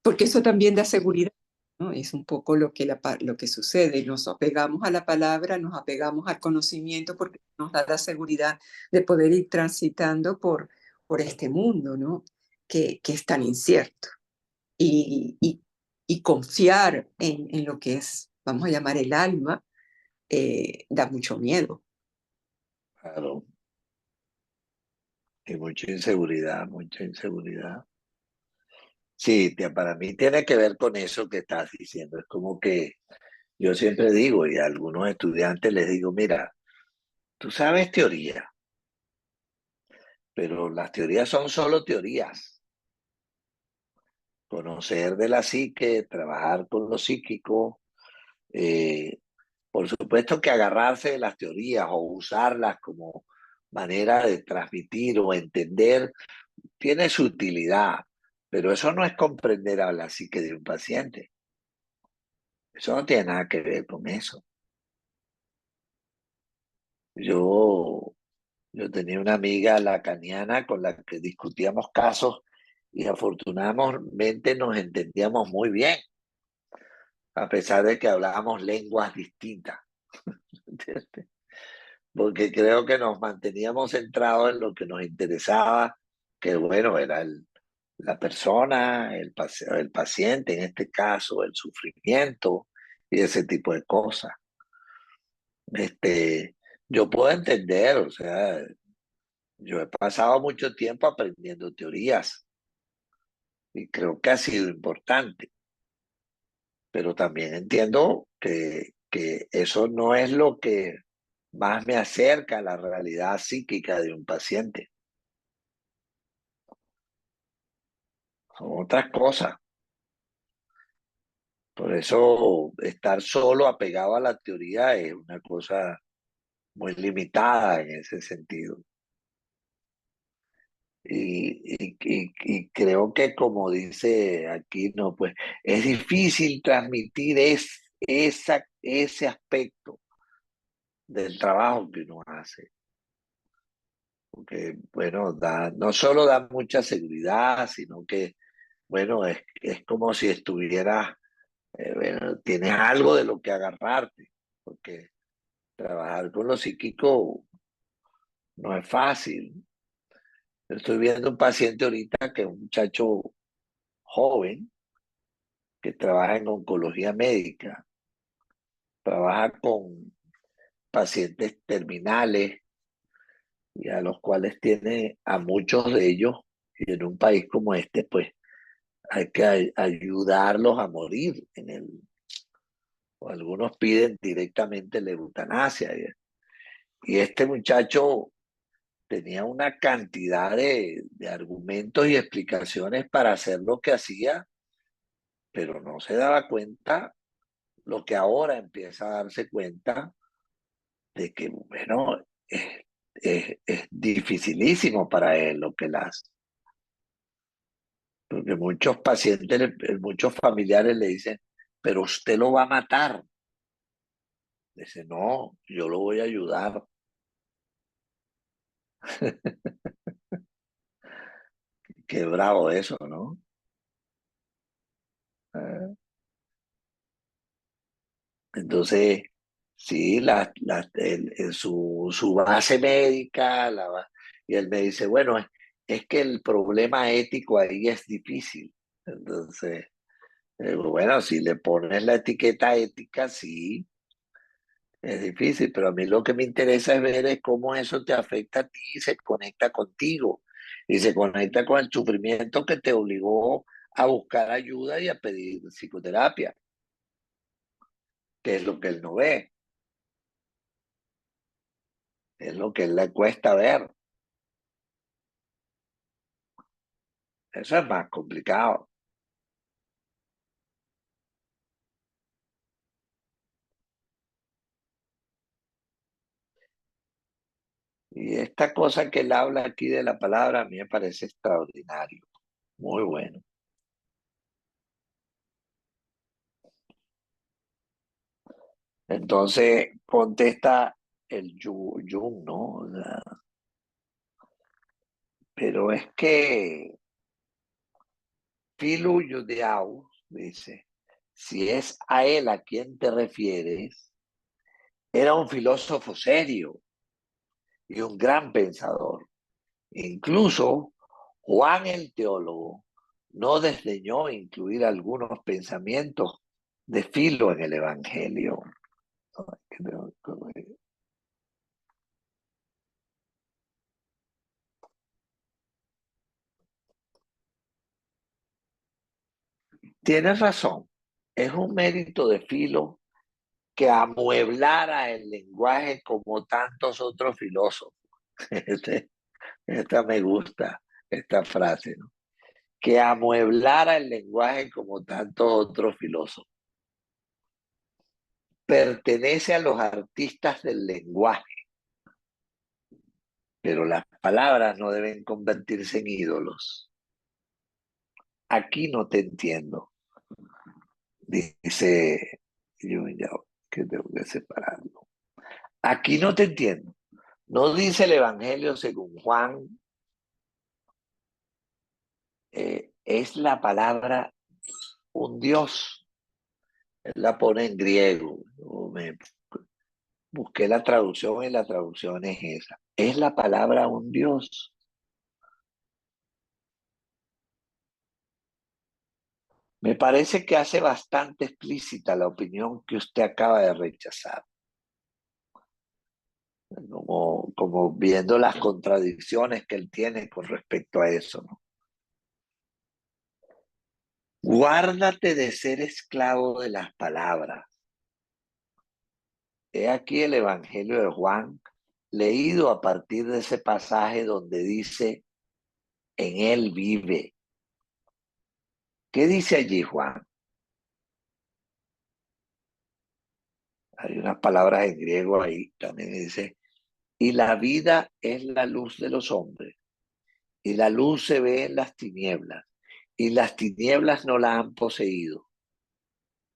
Porque eso también da seguridad, ¿no? Es un poco lo que sucede. Nos apegamos a la palabra, nos apegamos al conocimiento porque nos da la seguridad de poder ir transitando por este mundo, ¿no? Que es tan incierto. Y confiar en lo que es, vamos a llamar el alma, da mucho miedo. Claro. Y mucha inseguridad, mucha inseguridad. Sí, para mí tiene que ver con eso que estás diciendo. Es como que yo siempre digo, y a algunos estudiantes les digo, mira, tú sabes teoría, pero las teorías son solo teorías. Conocer de la psique, trabajar con lo psíquico, por supuesto que agarrarse de las teorías o usarlas como manera de transmitir o entender tiene su utilidad, pero eso no es comprender a la psique de un paciente. Eso no tiene nada que ver con eso. Yo, yo tenía una amiga lacaniana con la que discutíamos casos y afortunadamente nos entendíamos muy bien, a pesar de que hablábamos lenguas distintas. porque creo que nos manteníamos centrados en lo que nos interesaba, que bueno, era la persona, el paciente en este caso, el sufrimiento y ese tipo de cosas. Yo puedo entender, o sea, yo he pasado mucho tiempo aprendiendo teorías y creo que ha sido importante, pero también entiendo que eso no es lo que más me acerca a la realidad psíquica de un paciente. Son otras cosas. Por eso estar solo apegado a la teoría es una cosa muy limitada en ese sentido. Y creo que como dice aquí, no, pues es difícil transmitir ese aspecto del trabajo que uno hace. Porque, bueno, no solo da mucha seguridad, sino que, bueno, es como si estuvieras, bueno, tienes algo de lo que agarrarte, porque trabajar con lo psíquico no es fácil. Estoy viendo un paciente ahorita que es un muchacho joven que trabaja en oncología médica, trabaja con pacientes terminales y a los cuales tiene a muchos de ellos, y en un país como este, pues hay que ayudarlos a morir o algunos piden directamente la eutanasia. Y este muchacho tenía una cantidad de argumentos y explicaciones para hacer lo que hacía, pero no se daba cuenta lo que ahora empieza a darse cuenta de que, bueno, es dificilísimo para él lo que él hace. Porque muchos pacientes, muchos familiares le dicen, pero usted lo va a matar. Dice, no, yo lo voy a ayudar. Qué bravo eso, ¿no? Eh, Entonces, sí, su base médica, y él me dice, bueno, es que el problema ético ahí es difícil. Entonces, bueno, si le pones la etiqueta ética, sí, es difícil, pero a mí lo que me interesa es ver es cómo eso te afecta a ti y se conecta contigo y se conecta con el sufrimiento que te obligó a buscar ayuda y a pedir psicoterapia, que es lo que él no ve, es lo que él le cuesta ver. Eso es más complicado. Y esta cosa que él habla aquí de la palabra a mí me parece extraordinario, muy bueno. Entonces contesta el Jung, ¿no? O sea, pero es que Philou Yudeau dice, si es a él a quien te refieres, era un filósofo serio y un gran pensador. Incluso Juan el teólogo no desdeñó incluir algunos pensamientos de Filo en el Evangelio. Tienes razón, es un mérito de Filo que amueblara el lenguaje como tantos otros filósofos. Esta me gusta, esta frase, ¿no? Que amueblara el lenguaje como tantos otros filósofos. Pertenece a los artistas del lenguaje, pero las palabras no deben convertirse en ídolos. Aquí no te entiendo, dice yo ya que tengo que separarlo. Aquí no te entiendo. No dice el Evangelio según Juan, es la palabra un Dios. Él la pone en griego. Busqué la traducción y la traducción es esa. ¿Es la palabra un Dios? Me parece que hace bastante explícita la opinión que usted acaba de rechazar, como viendo las contradicciones que él tiene con respecto a eso, ¿no? Guárdate de ser esclavo de las palabras. He aquí el Evangelio de Juan, leído a partir de ese pasaje donde dice, en él vive. ¿Qué dice allí Juan? Hay unas palabras en griego ahí, también dice, y la vida es la luz de los hombres, y la luz se ve en las tinieblas, y las tinieblas no la han poseído.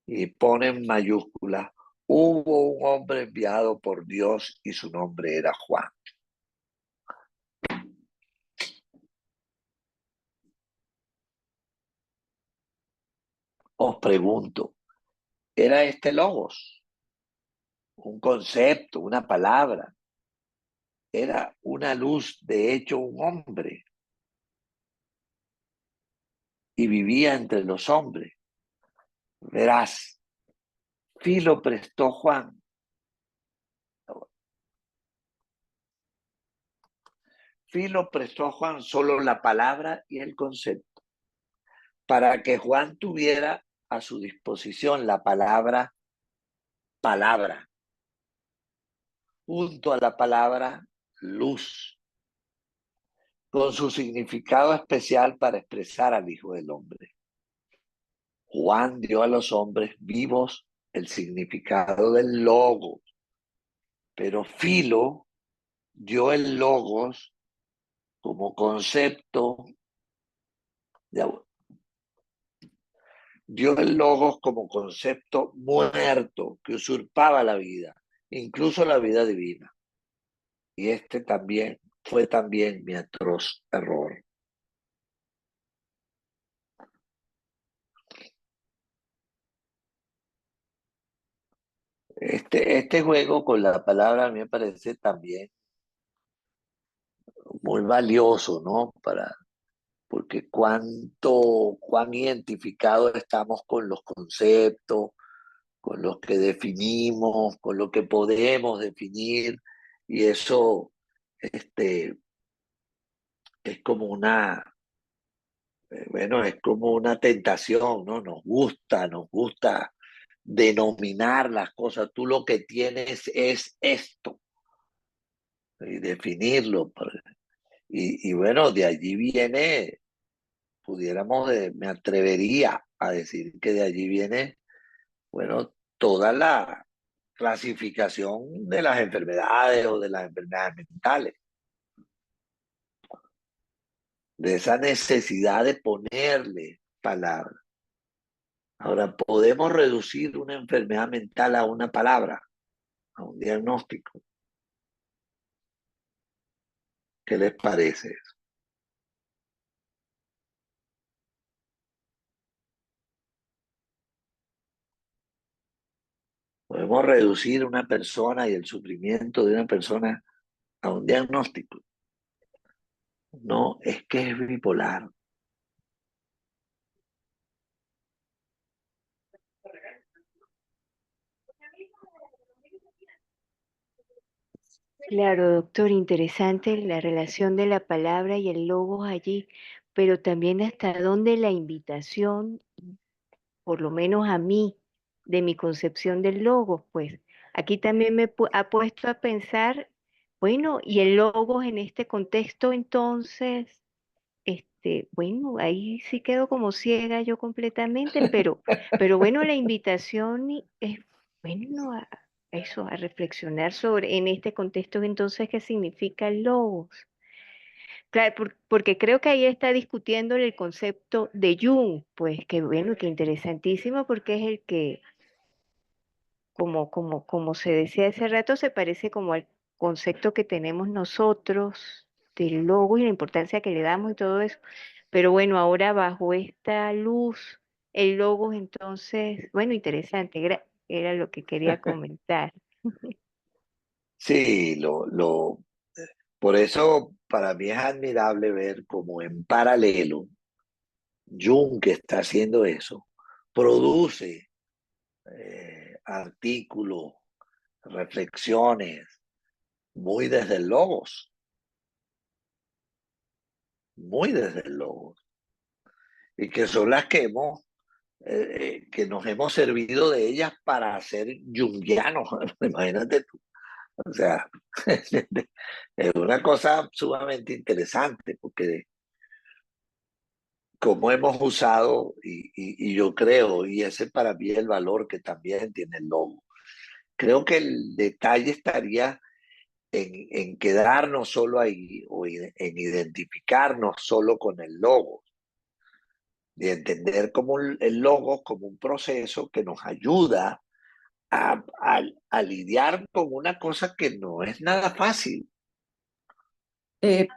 Y pone en mayúsculas, hubo un hombre enviado por Dios y su nombre era Juan. Os pregunto, ¿era este logos? Un concepto, una palabra. Era una luz, de hecho, un hombre. Y vivía entre los hombres. Verás, Filo prestó Juan. Filo prestó a Juan solo la palabra y el concepto, para que Juan tuviera a su disposición la palabra, palabra, junto a la palabra luz, con su significado especial para expresar al Hijo del Hombre. Juan dio a los hombres vivos el significado del logos, pero Filo dio el logos como concepto, dio el logos como concepto muerto que usurpaba la vida, incluso la vida divina. Y este también fue también mi atroz error. Este juego con la palabra a mí me parece también muy valioso, ¿no? Porque cuán identificados estamos con los conceptos, con los que definimos, con lo que podemos definir, y eso es como bueno, es como una tentación, ¿no? Nos gusta denominar las cosas. Tú lo que tienes es esto, y definirlo. Y bueno, de allí viene, me atrevería a decir que de allí viene, bueno, toda la clasificación de las enfermedades o de las enfermedades mentales, de esa necesidad de ponerle palabras. Ahora, podemos reducir una enfermedad mental a una palabra, a un diagnóstico. ¿Qué les parece? Podemos reducir una persona y el sufrimiento de una persona a un diagnóstico. No, es que es bipolar. Claro, doctor, interesante la relación de la palabra y el logos allí, pero también hasta dónde la invitación, por lo menos a mí, de mi concepción del logos, pues aquí también ha puesto a pensar, bueno, y el logos en este contexto entonces, bueno, ahí sí quedo como ciega yo completamente, pero bueno, la invitación es, bueno, a eso, a reflexionar sobre en este contexto entonces qué significa el logos. Claro, porque creo que ahí está discutiendo el concepto de Jung, pues que bueno, que interesantísimo porque es el que, como se decía hace rato, se parece como al concepto que tenemos nosotros del logo y la importancia que le damos y todo eso. Pero bueno, ahora bajo esta luz, el logo entonces, bueno, interesante, era lo que quería comentar. Sí, por eso para mí es admirable ver cómo en paralelo Jung, que está haciendo eso, produce artículos, reflexiones, muy desde el logos, muy desde el logos, y que son las que nos hemos servido de ellas para ser junguianos, imagínate tú. O sea, es una cosa sumamente interesante, porque como hemos usado, y yo creo, y ese para mí es el valor que también tiene el logo. Creo que el detalle estaría en quedarnos solo ahí o en identificarnos solo con el logo y entender como el logo como un proceso que nos ayuda a lidiar con una cosa que no es nada fácil. Eh,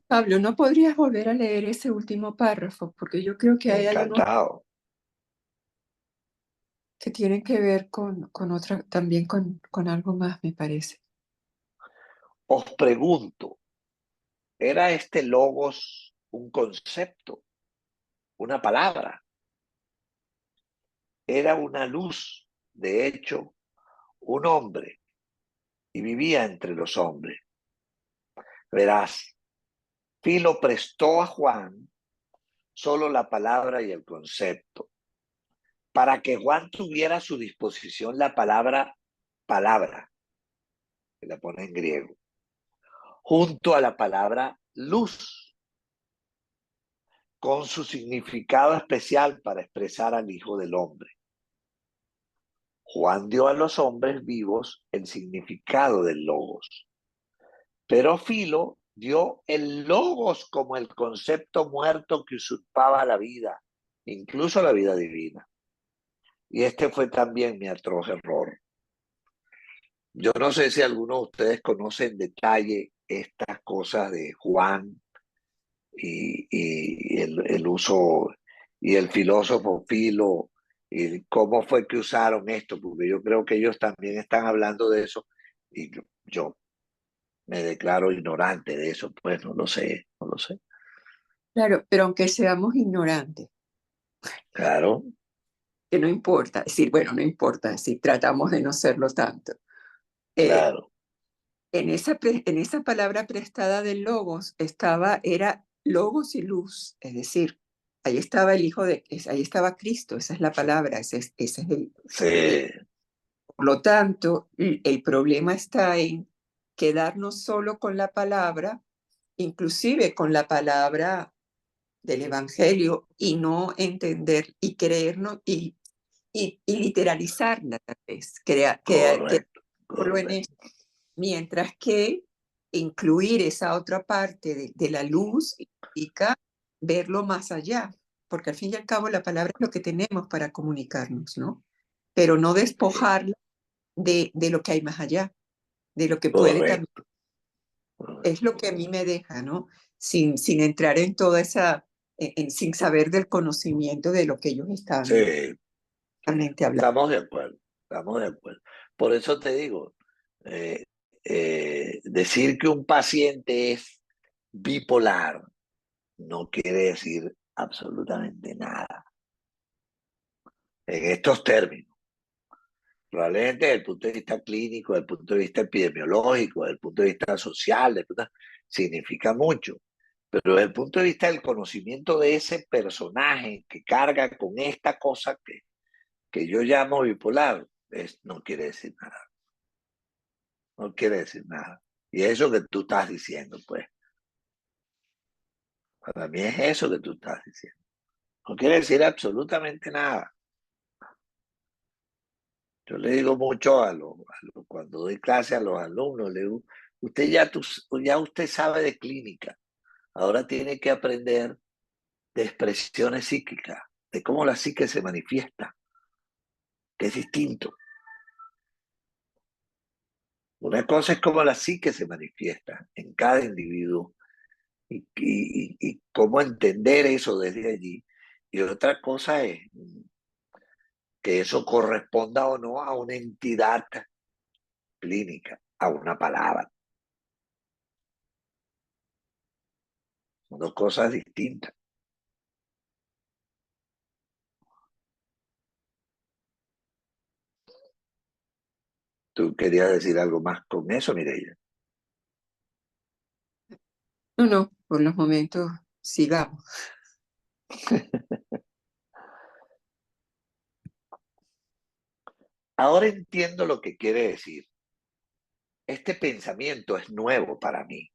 Pablo, ¿no podrías volver a leer ese último párrafo? Porque yo creo que hay algunos Encantado. que tienen que ver con otra, también con algo más, me parece. Os pregunto, ¿era este logos un concepto, una palabra? Era una luz, de hecho, un hombre, y vivía entre los hombres. Verás, Filo prestó a Juan solo la palabra y el concepto, para que Juan tuviera a su disposición la palabra, que la pone en griego, junto a la palabra luz, con su significado especial para expresar al Hijo del Hombre. Juan dio a los hombres vivos el significado del logos, pero Filo dio el logos como el concepto muerto que usurpaba la vida, incluso la vida divina. Y este fue también mi atroz error. Yo no sé si algunos de ustedes conocen en detalle estas cosas de Juan y el uso y el filósofo Filo y cómo fue que usaron esto, porque yo creo que ellos también están hablando de eso y yo me declaro ignorante de eso, pues no lo sé, no lo sé. Claro, pero aunque seamos ignorantes, Claro, que no importa, es decir, bueno, no importa si tratamos de no serlo tanto. Eh, claro, en esa palabra prestada del logos era logos y luz, es decir, ahí estaba el Hijo ahí estaba Cristo, esa es la palabra, ese es sí, por lo tanto, el problema está en quedarnos solo con la palabra, inclusive con la palabra del Evangelio, y no entender y creernos y literalizarla tal vez, que correcto, solo en eso. correcto, Mientras que incluir esa otra parte de la luz implica verlo más allá, porque al fin y al cabo la palabra es lo que tenemos para comunicarnos, ¿no? Pero no sí, despojarla de lo que hay más allá, de lo que puede cambiar. correcto, Es lo que a mí me deja, ¿no? Sin entrar en toda esa, sin saber del conocimiento de lo que ellos están sí, sí, realmente hablando. estamos de acuerdo, estamos de acuerdo. Por eso te digo, eh, decir que un paciente es bipolar no quiere decir absolutamente nada en estos términos. Probablemente desde el punto de vista clínico, desde el punto de vista epidemiológico, desde el punto de vista social, significa mucho. Pero desde el punto de vista del conocimiento de ese personaje que carga con esta cosa que yo llamo bipolar, no quiere decir nada. No quiere decir nada. Y eso que tú estás diciendo, pues, para mí es eso que tú estás diciendo. No quiere decir absolutamente nada. Yo le digo mucho cuando doy clase a los alumnos, le digo, ya usted sabe de clínica, ahora tiene que aprender de expresiones psíquicas, de cómo la psique se manifiesta, que es distinto. Una cosa es cómo la psique se manifiesta en cada individuo y cómo entender eso desde allí. Y otra cosa es que eso corresponda o no a una entidad clínica, a una palabra. Son dos cosas distintas. ¿Tú querías decir algo más con eso, Mireia? No, no, por los momentos sigamos. Ahora entiendo lo que quiere decir. Este pensamiento es nuevo para mí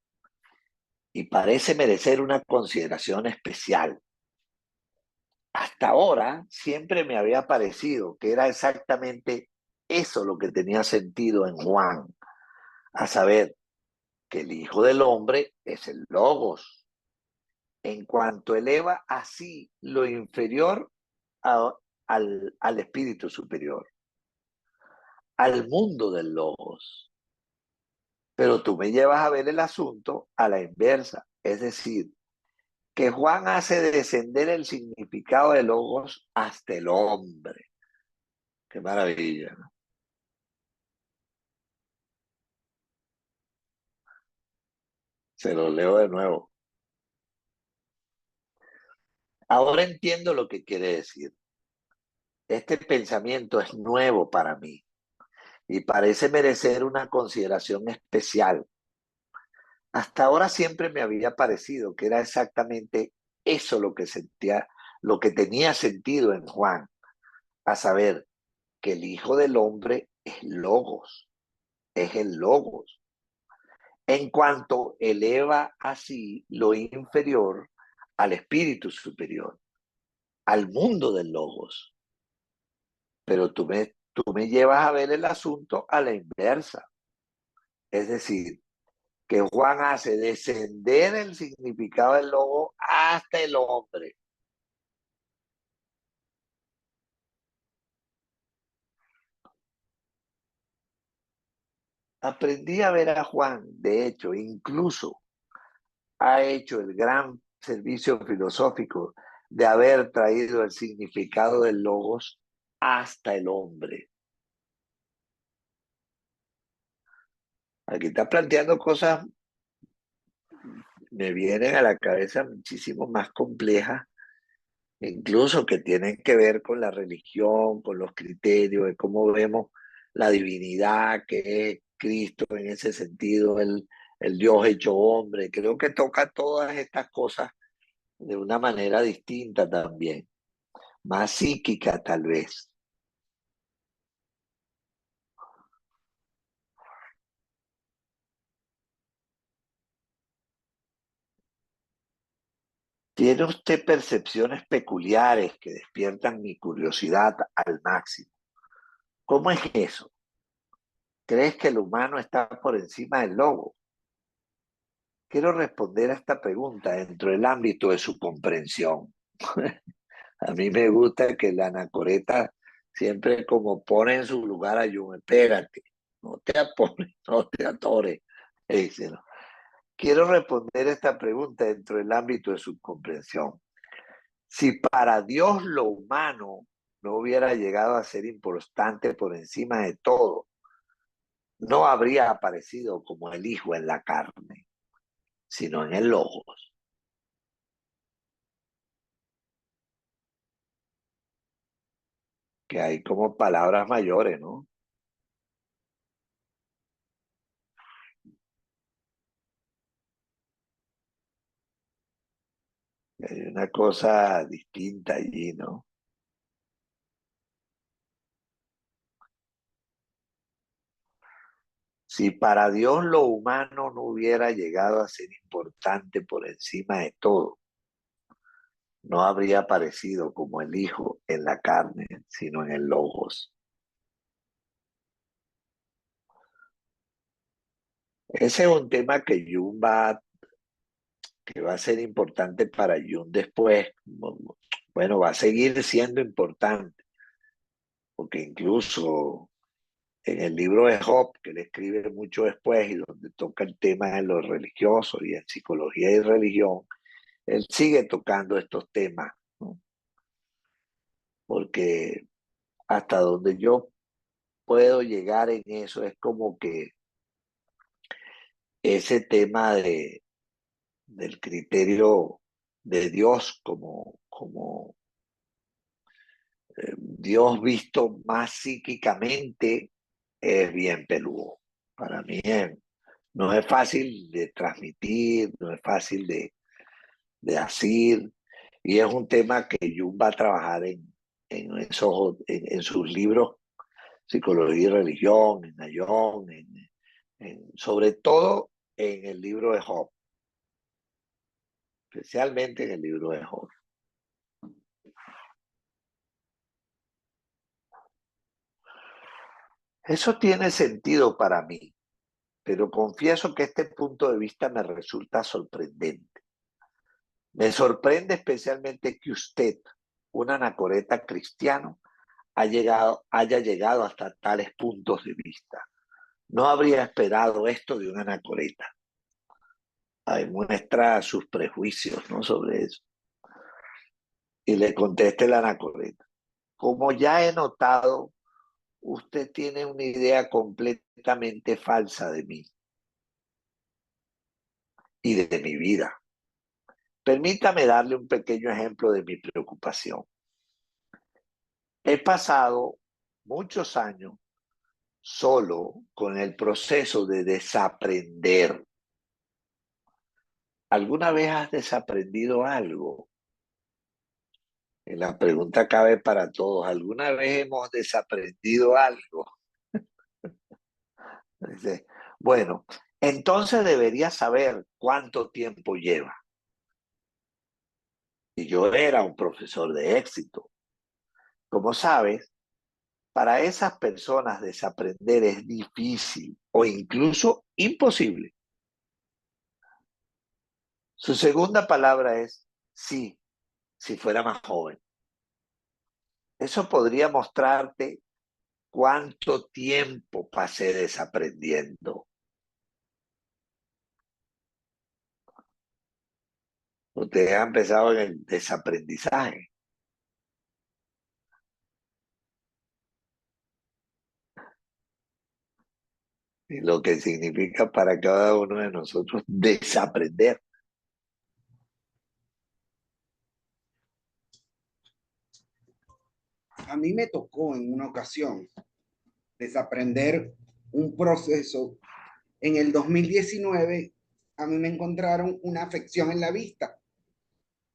y parece merecer una consideración especial. Hasta ahora siempre me había parecido que era exactamente eso lo que tenía sentido en Juan, a saber, que el Hijo del Hombre es el Logos, en cuanto eleva así lo inferior a, al espíritu superior, al mundo del Logos. Pero tú me llevas a ver el asunto a la inversa, es decir, que Juan hace descender el significado de Logos hasta el hombre. Qué maravilla, ¿no? Se lo leo de nuevo. Ahora entiendo lo que quiere decir. Este pensamiento es nuevo para mí y parece merecer una consideración especial. Hasta ahora siempre me había parecido que era exactamente eso lo que sentía, lo que tenía sentido en Juan, a saber, que el Hijo del Hombre es Logos, es el Logos. En cuanto eleva así lo inferior al espíritu superior, al mundo del Logos. Pero tú me llevas a ver el asunto a la inversa. Es decir, que Juan hace descender el significado del logo hasta el hombre. Aprendí a ver a Juan, de hecho, incluso ha hecho el gran servicio filosófico de haber traído el significado del logos hasta el hombre. Aquí está planteando cosas, me vienen a la cabeza muchísimo más complejas, incluso que tienen que ver con la religión, con los criterios de cómo vemos la divinidad que es Cristo en ese sentido, el Dios hecho hombre. Creo que toca todas estas cosas de una manera distinta también, más psíquica tal vez. Tiene usted percepciones peculiares que despiertan mi curiosidad al máximo. ¿Cómo es eso? ¿Crees que el humano está por encima del lobo? Quiero responder a esta pregunta dentro del ámbito de su comprensión. A mí me gusta que la anacoreta siempre como pone en su lugar a Jung, espérate, no te apures, no te atores. Dice, ¿no? Quiero responder esta pregunta dentro del ámbito de su comprensión. Si para Dios lo humano no hubiera llegado a ser importante por encima de todo, no habría aparecido como el Hijo en la carne, sino en el Logos. Que hay como palabras mayores, ¿no? Hay una cosa distinta allí, ¿no? Si para Dios lo humano no hubiera llegado a ser importante por encima de todo, no habría aparecido como el Hijo en la carne, sino en el Logos. Ese es un tema que que va a ser importante para Jung después. Bueno, va a seguir siendo importante, porque incluso en el libro de Job, que le escribe mucho después y donde toca el tema de lo religioso y en psicología y religión, él sigue tocando estos temas, ¿no? Porque hasta donde yo puedo llegar en eso es como que ese tema del criterio de Dios como Dios visto más psíquicamente es bien peludo. Para mí no es fácil de transmitir, no es fácil de hacer, y es un tema que Jung va a trabajar en sus libros, Psicología y Religión, en Ayón, sobre todo en el libro de Job, especialmente en el libro de Job. Eso tiene sentido para mí, pero confieso que este punto de vista me resulta sorprendente. Me sorprende especialmente que usted, un anacoreta cristiano, haya llegado hasta tales puntos de vista. No habría esperado esto de un anacoreta. Muestra sus prejuicios, ¿no?, sobre eso. Y le contesta el anacoreta: como ya he notado, usted tiene una idea completamente falsa de mí y de mi vida. Permítame darle un pequeño ejemplo de mi preocupación. He pasado muchos años solo con el proceso de desaprender. ¿Alguna vez has desaprendido algo? La pregunta cabe para todos. ¿Alguna vez hemos desaprendido algo? Bueno, entonces debería saber cuánto tiempo lleva. Y yo era un profesor de éxito. Como sabes, para esas personas desaprender es difícil o incluso imposible. Su segunda palabra es sí, si fuera más joven. Eso podría mostrarte cuánto tiempo pasé desaprendiendo. Ustedes han empezado en el desaprendizaje. Y lo que significa para cada uno de nosotros desaprender. A mí me tocó en una ocasión desaprender un proceso. En el 2019 a mí me encontraron una afección en la vista.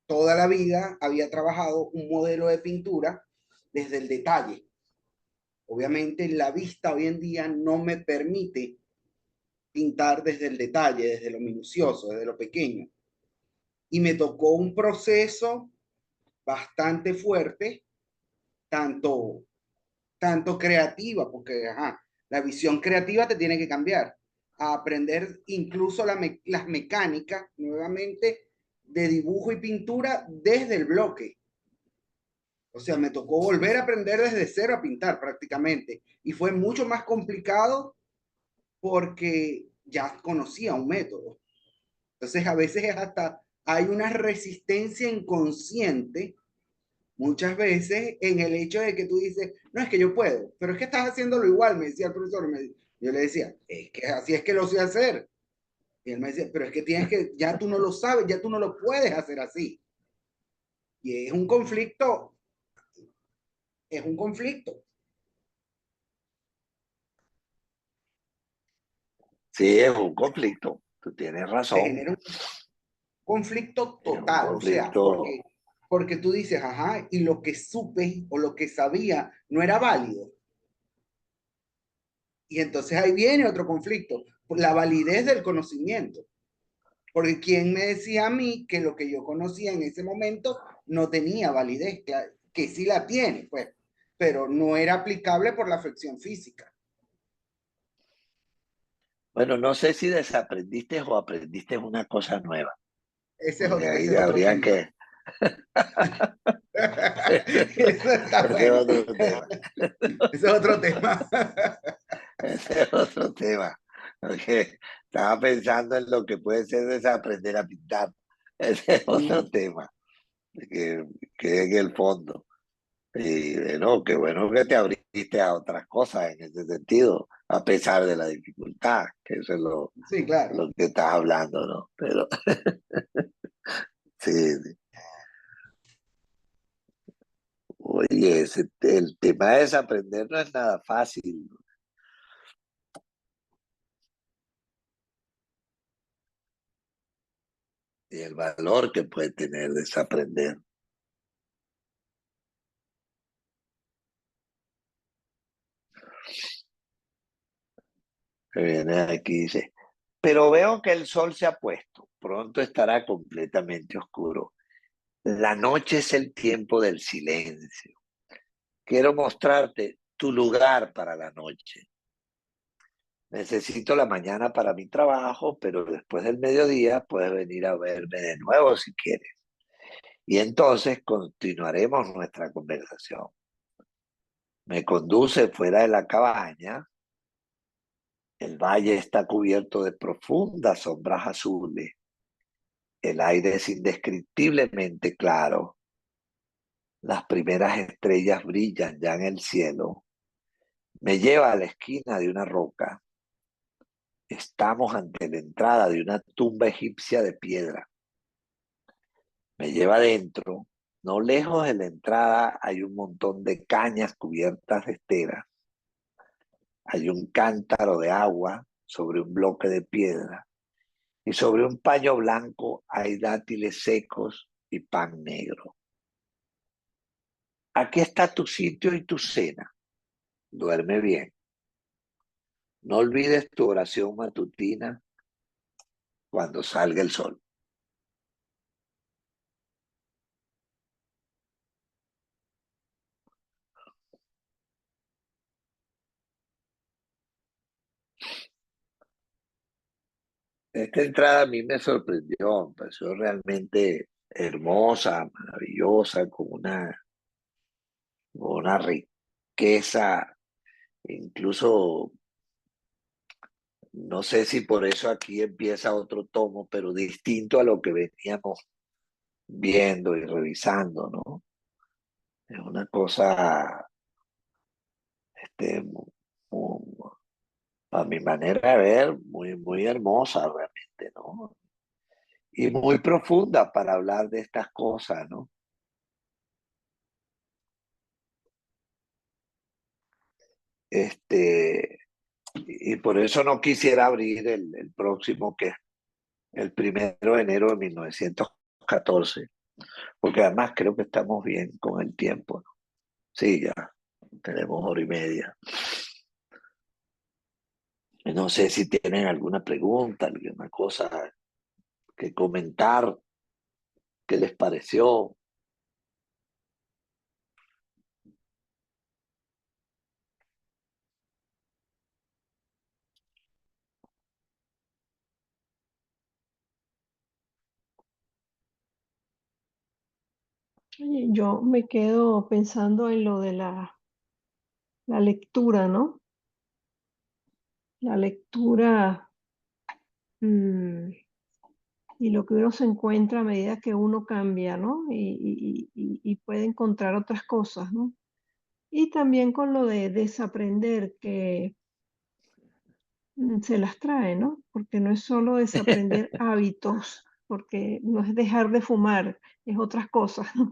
Toda la vida había trabajado un modelo de pintura desde el detalle. Obviamente la vista hoy en día no me permite pintar desde el detalle, desde lo minucioso, desde lo pequeño. Y me tocó un proceso bastante fuerte, tanto creativa, porque la visión creativa te tiene que cambiar, a aprender incluso las mecánicas nuevamente de dibujo y pintura desde el bloque. O sea, me tocó volver a aprender desde cero a pintar prácticamente. Y fue mucho más complicado porque ya conocía un método. Entonces, a veces hay una resistencia inconsciente, muchas veces, en el hecho de que tú dices, no, es que yo puedo, pero es que estás haciéndolo igual, me decía el profesor. Yo le decía, es que así es que lo sé hacer. Y él me decía, pero es que ya tú no lo sabes, ya tú no lo puedes hacer así. Y es un conflicto. Sí, es un conflicto. Tú tienes Se razón. genera un conflicto Es un total, o sea, conflicto. porque tú dices, y lo que supe o lo que sabía no era válido. Y entonces ahí viene otro conflicto, la validez del conocimiento. Porque ¿quién me decía a mí que lo que yo conocía en ese momento no tenía validez? Que sí la tiene, pues, pero no era aplicable por la afección física. Bueno, no sé si desaprendiste o aprendiste una cosa nueva. Ese Ahí es otro habría tema. que... Eso está Ese bueno. es otro tema. Ese es otro tema. Ese es otro tema. Porque estaba pensando en lo que puede ser desaprender a pintar. Ese es otro tema que en el fondo. Y bueno, qué bueno que te abriste a otras cosas en ese sentido, a pesar de la dificultad, que eso es Sí, claro. lo que estás hablando, ¿no? Pero sí, sí. Oye, el tema de desaprender no es nada fácil, ¿no? Y el valor que puede tener desaprender. Que viene aquí, dice, pero veo que el sol se ha puesto, pronto estará completamente oscuro. La noche es el tiempo del silencio. Quiero mostrarte tu lugar para la noche. Necesito la mañana para mi trabajo, pero después del mediodía puedes venir a verme de nuevo si quieres. Y entonces continuaremos nuestra conversación. Me conduce fuera de la cabaña. El valle está cubierto de profundas sombras azules. El aire es indescriptiblemente claro. Las primeras estrellas brillan ya en el cielo. Me lleva a la esquina de una roca. Estamos ante la entrada de una tumba egipcia de piedra. Me lleva adentro. No lejos de la entrada hay un montón de cañas cubiertas de esteras. Hay un cántaro de agua sobre un bloque de piedra y sobre un paño blanco hay dátiles secos y pan negro. Aquí está tu sitio y tu cena. Duerme bien. No olvides tu oración matutina cuando salga el sol. Esta entrada a mí me sorprendió, me pareció realmente hermosa, maravillosa, con una riqueza, incluso no sé si por eso aquí empieza otro tomo, pero distinto a lo que veníamos viendo y revisando, ¿no? Es una cosa, mu- a mi manera de ver, muy hermosa realmente, ¿no? Y muy profunda para hablar de estas cosas, ¿no? Este, y por eso no quisiera abrir el próximo, que es el 1 de enero de 1914, porque además creo que estamos bien con el tiempo, ¿no? Sí, ya tenemos 1 hora y media. No sé si tienen alguna pregunta, alguna cosa que comentar, qué les pareció. Oye, yo me quedo pensando en lo de la lectura, ¿no? La lectura, mm, y lo que uno se encuentra a medida que uno cambia, ¿no? Y puede encontrar otras cosas, ¿no? Y también con lo de desaprender, que se las trae, ¿no? Porque no es solo desaprender hábitos, porque no es dejar de fumar, es otras cosas, ¿no?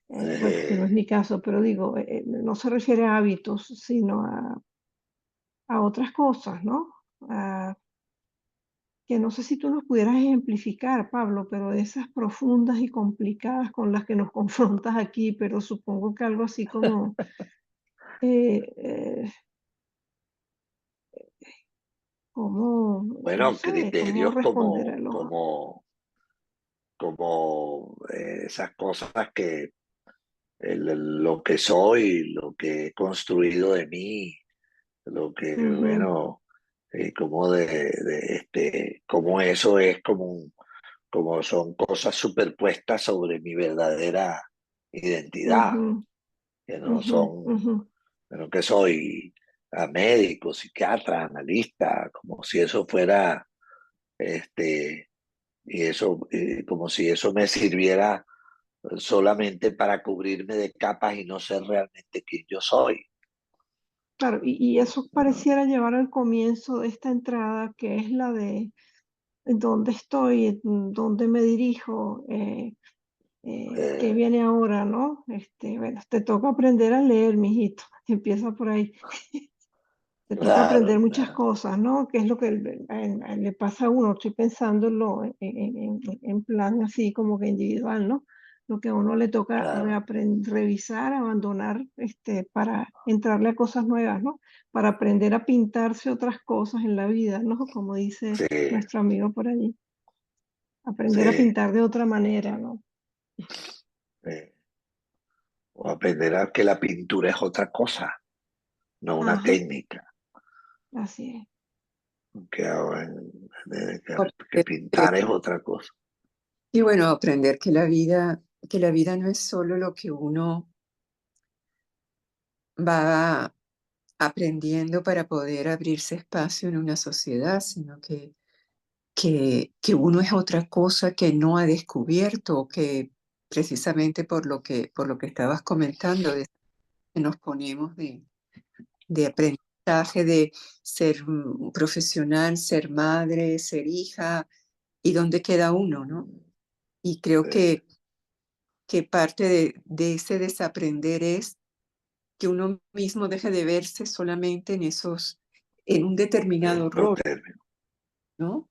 Bueno, que no es Eh, mi caso, pero digo, no se refiere a hábitos, sino a otras cosas, ¿no? Que no sé si tú nos pudieras ejemplificar, Pablo, pero de esas profundas y complicadas con las que nos confrontas aquí, pero supongo que algo así como, eh, eh, cómo, no bueno, sé, cómo criterios responder a los... como esas cosas que lo que soy, lo que he construido de mí, lo que, Ujú, bueno, como como eso es como son cosas superpuestas sobre mi verdadera identidad, ujú, que no ujú, son, ujú, pero que soy médico, psiquiatra, analista, como si eso fuera, este, y eso, como si eso me sirviera solamente para cubrirme de capas y no ser realmente quien yo soy. Claro, y eso pareciera llevar al comienzo de esta entrada, que es la de dónde estoy, dónde me dirijo, qué Eh, viene ahora, ¿no? Bueno, te toca aprender a leer, mijito. Empieza por ahí. Te toca aprender claro, muchas claro, cosas, ¿no? Que es lo que le pasa a uno. Estoy pensándolo en plan así como que individual, ¿no? Lo que a uno le toca claro. revisar, abandonar, para entrarle a cosas nuevas, ¿no? Para aprender a pintarse otras cosas en la vida, ¿no? Como dice Sí, nuestro amigo por allí. Aprender a sí, pintar de otra manera, ¿no? sí. O aprender a que la pintura es otra cosa, no una Ajá, técnica. así es. Que, ahora, que Aprender pintar es otra cosa. y bueno, aprender que la vida no es solo lo que uno va aprendiendo para poder abrirse espacio en una sociedad, sino que uno es otra cosa que no ha descubierto, o que precisamente por lo que estabas comentando, de que nos ponemos de aprendizaje, de ser profesional, ser madre, ser hija, y dónde queda uno, ¿no? Y creo Sí, que parte de ese desaprender es que uno mismo deje de verse solamente en un determinado los rol, términos. ¿no?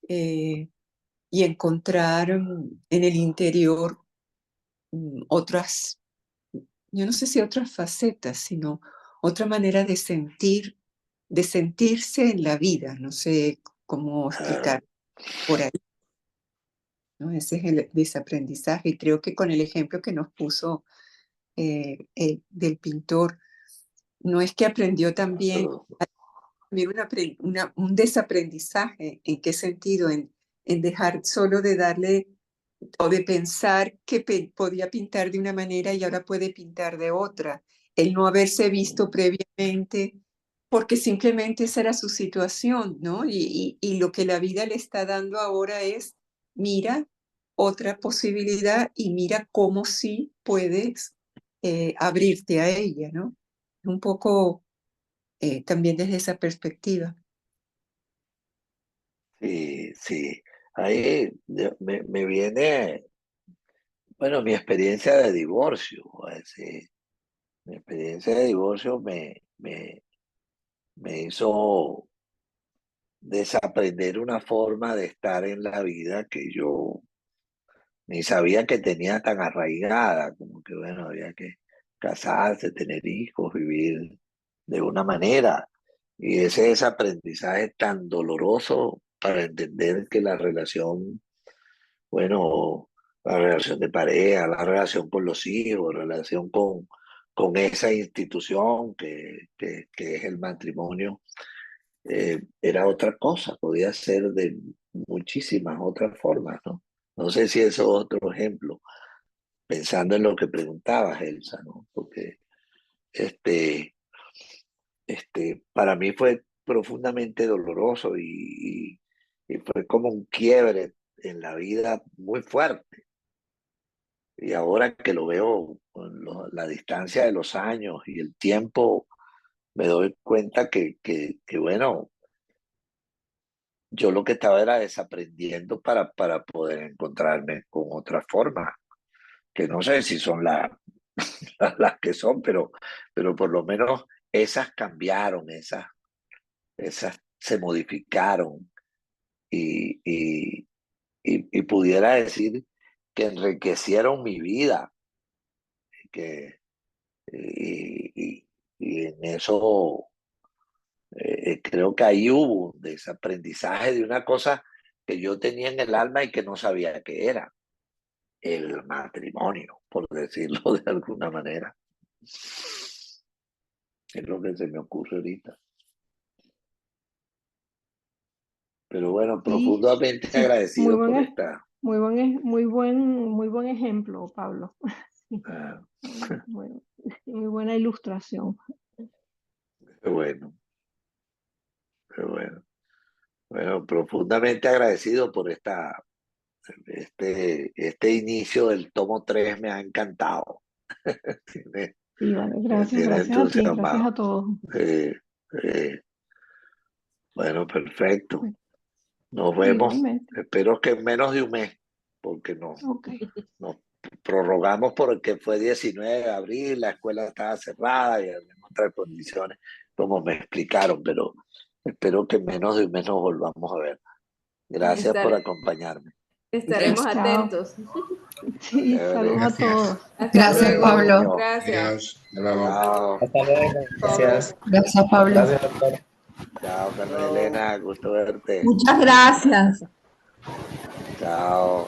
Y encontrar en el interior otras, yo no sé si otras facetas, sino otra manera de sentirse en la vida, no sé cómo Claro, explicar por ahí, ¿no? Ese es el desaprendizaje y creo que con el ejemplo que nos puso del pintor, no es que aprendió también eso, también un desaprendizaje. ¿En qué sentido? En dejar solo de darle o de pensar que podía pintar de una manera y ahora puede pintar de otra. El no haberse visto previamente porque simplemente esa era su situación, ¿no? Y lo que la vida le está dando ahora es, mira otra posibilidad y mira cómo sí puedes abrirte a ella, ¿no? Un poco también desde esa perspectiva. sí, sí. Ahí me viene, bueno, mi experiencia de divorcio. Sí. Mi experiencia de divorcio me hizo desaprender una forma de estar en la vida que yo ni sabía que tenía tan arraigada, como que bueno, había que casarse, tener hijos, vivir de una manera. Y ese desaprendizaje tan doloroso para entender que la relación, bueno, la relación de pareja, la relación con los hijos, la relación con esa institución que es el matrimonio, era otra cosa, podía ser de muchísimas otras formas, ¿no? No sé si eso es otro ejemplo, pensando en lo que preguntabas, Elsa, ¿no? Porque este, para mí fue profundamente doloroso y fue como un quiebre en la vida muy fuerte. Y ahora que lo veo con la distancia de los años y el tiempo, me doy cuenta que bueno, yo lo que estaba era desaprendiendo para poder encontrarme con otra forma, que no sé si son las que son, pero por lo menos esas cambiaron, esas se modificaron y pudiera decir que enriquecieron mi vida, que, y en eso creo que ahí hubo un desaprendizaje de una cosa que yo tenía en el alma y que no sabía qué era, el matrimonio, por decirlo de alguna manera. Es lo que se me ocurre ahorita. Pero bueno, Sí, profundamente sí, agradecido por esta. muy buen ejemplo, Pablo. Sí, ah, muy, muy buena ilustración. qué bueno, qué bueno. Bueno, profundamente agradecido por esta Este inicio del tomo 3 me ha encantado. Me, Sí, vale, me gracias, tiene gracias a ti, gracias entusiasmado. a todos. Eh, eh, bueno, perfecto. Bueno, Nos vemos. igualmente. Espero que en menos de un mes, porque Ok. nos prorrogamos porque fue 19 de abril, la escuela estaba cerrada y en otras condiciones, como me explicaron, pero espero que en menos de un mes nos volvamos a ver. Gracias por acompañarme. Estaremos Chao. atentos. Sí, Chévere. saludos a Gracias. todos. Hasta Gracias, luego. Pablo. Gracias. Adiós. Hasta luego. Chao, Hasta luego. Gracias. Gracias, Pablo. Gracias, doctor. chao, Carmen Elena, gusto verte. Muchas gracias. Chao.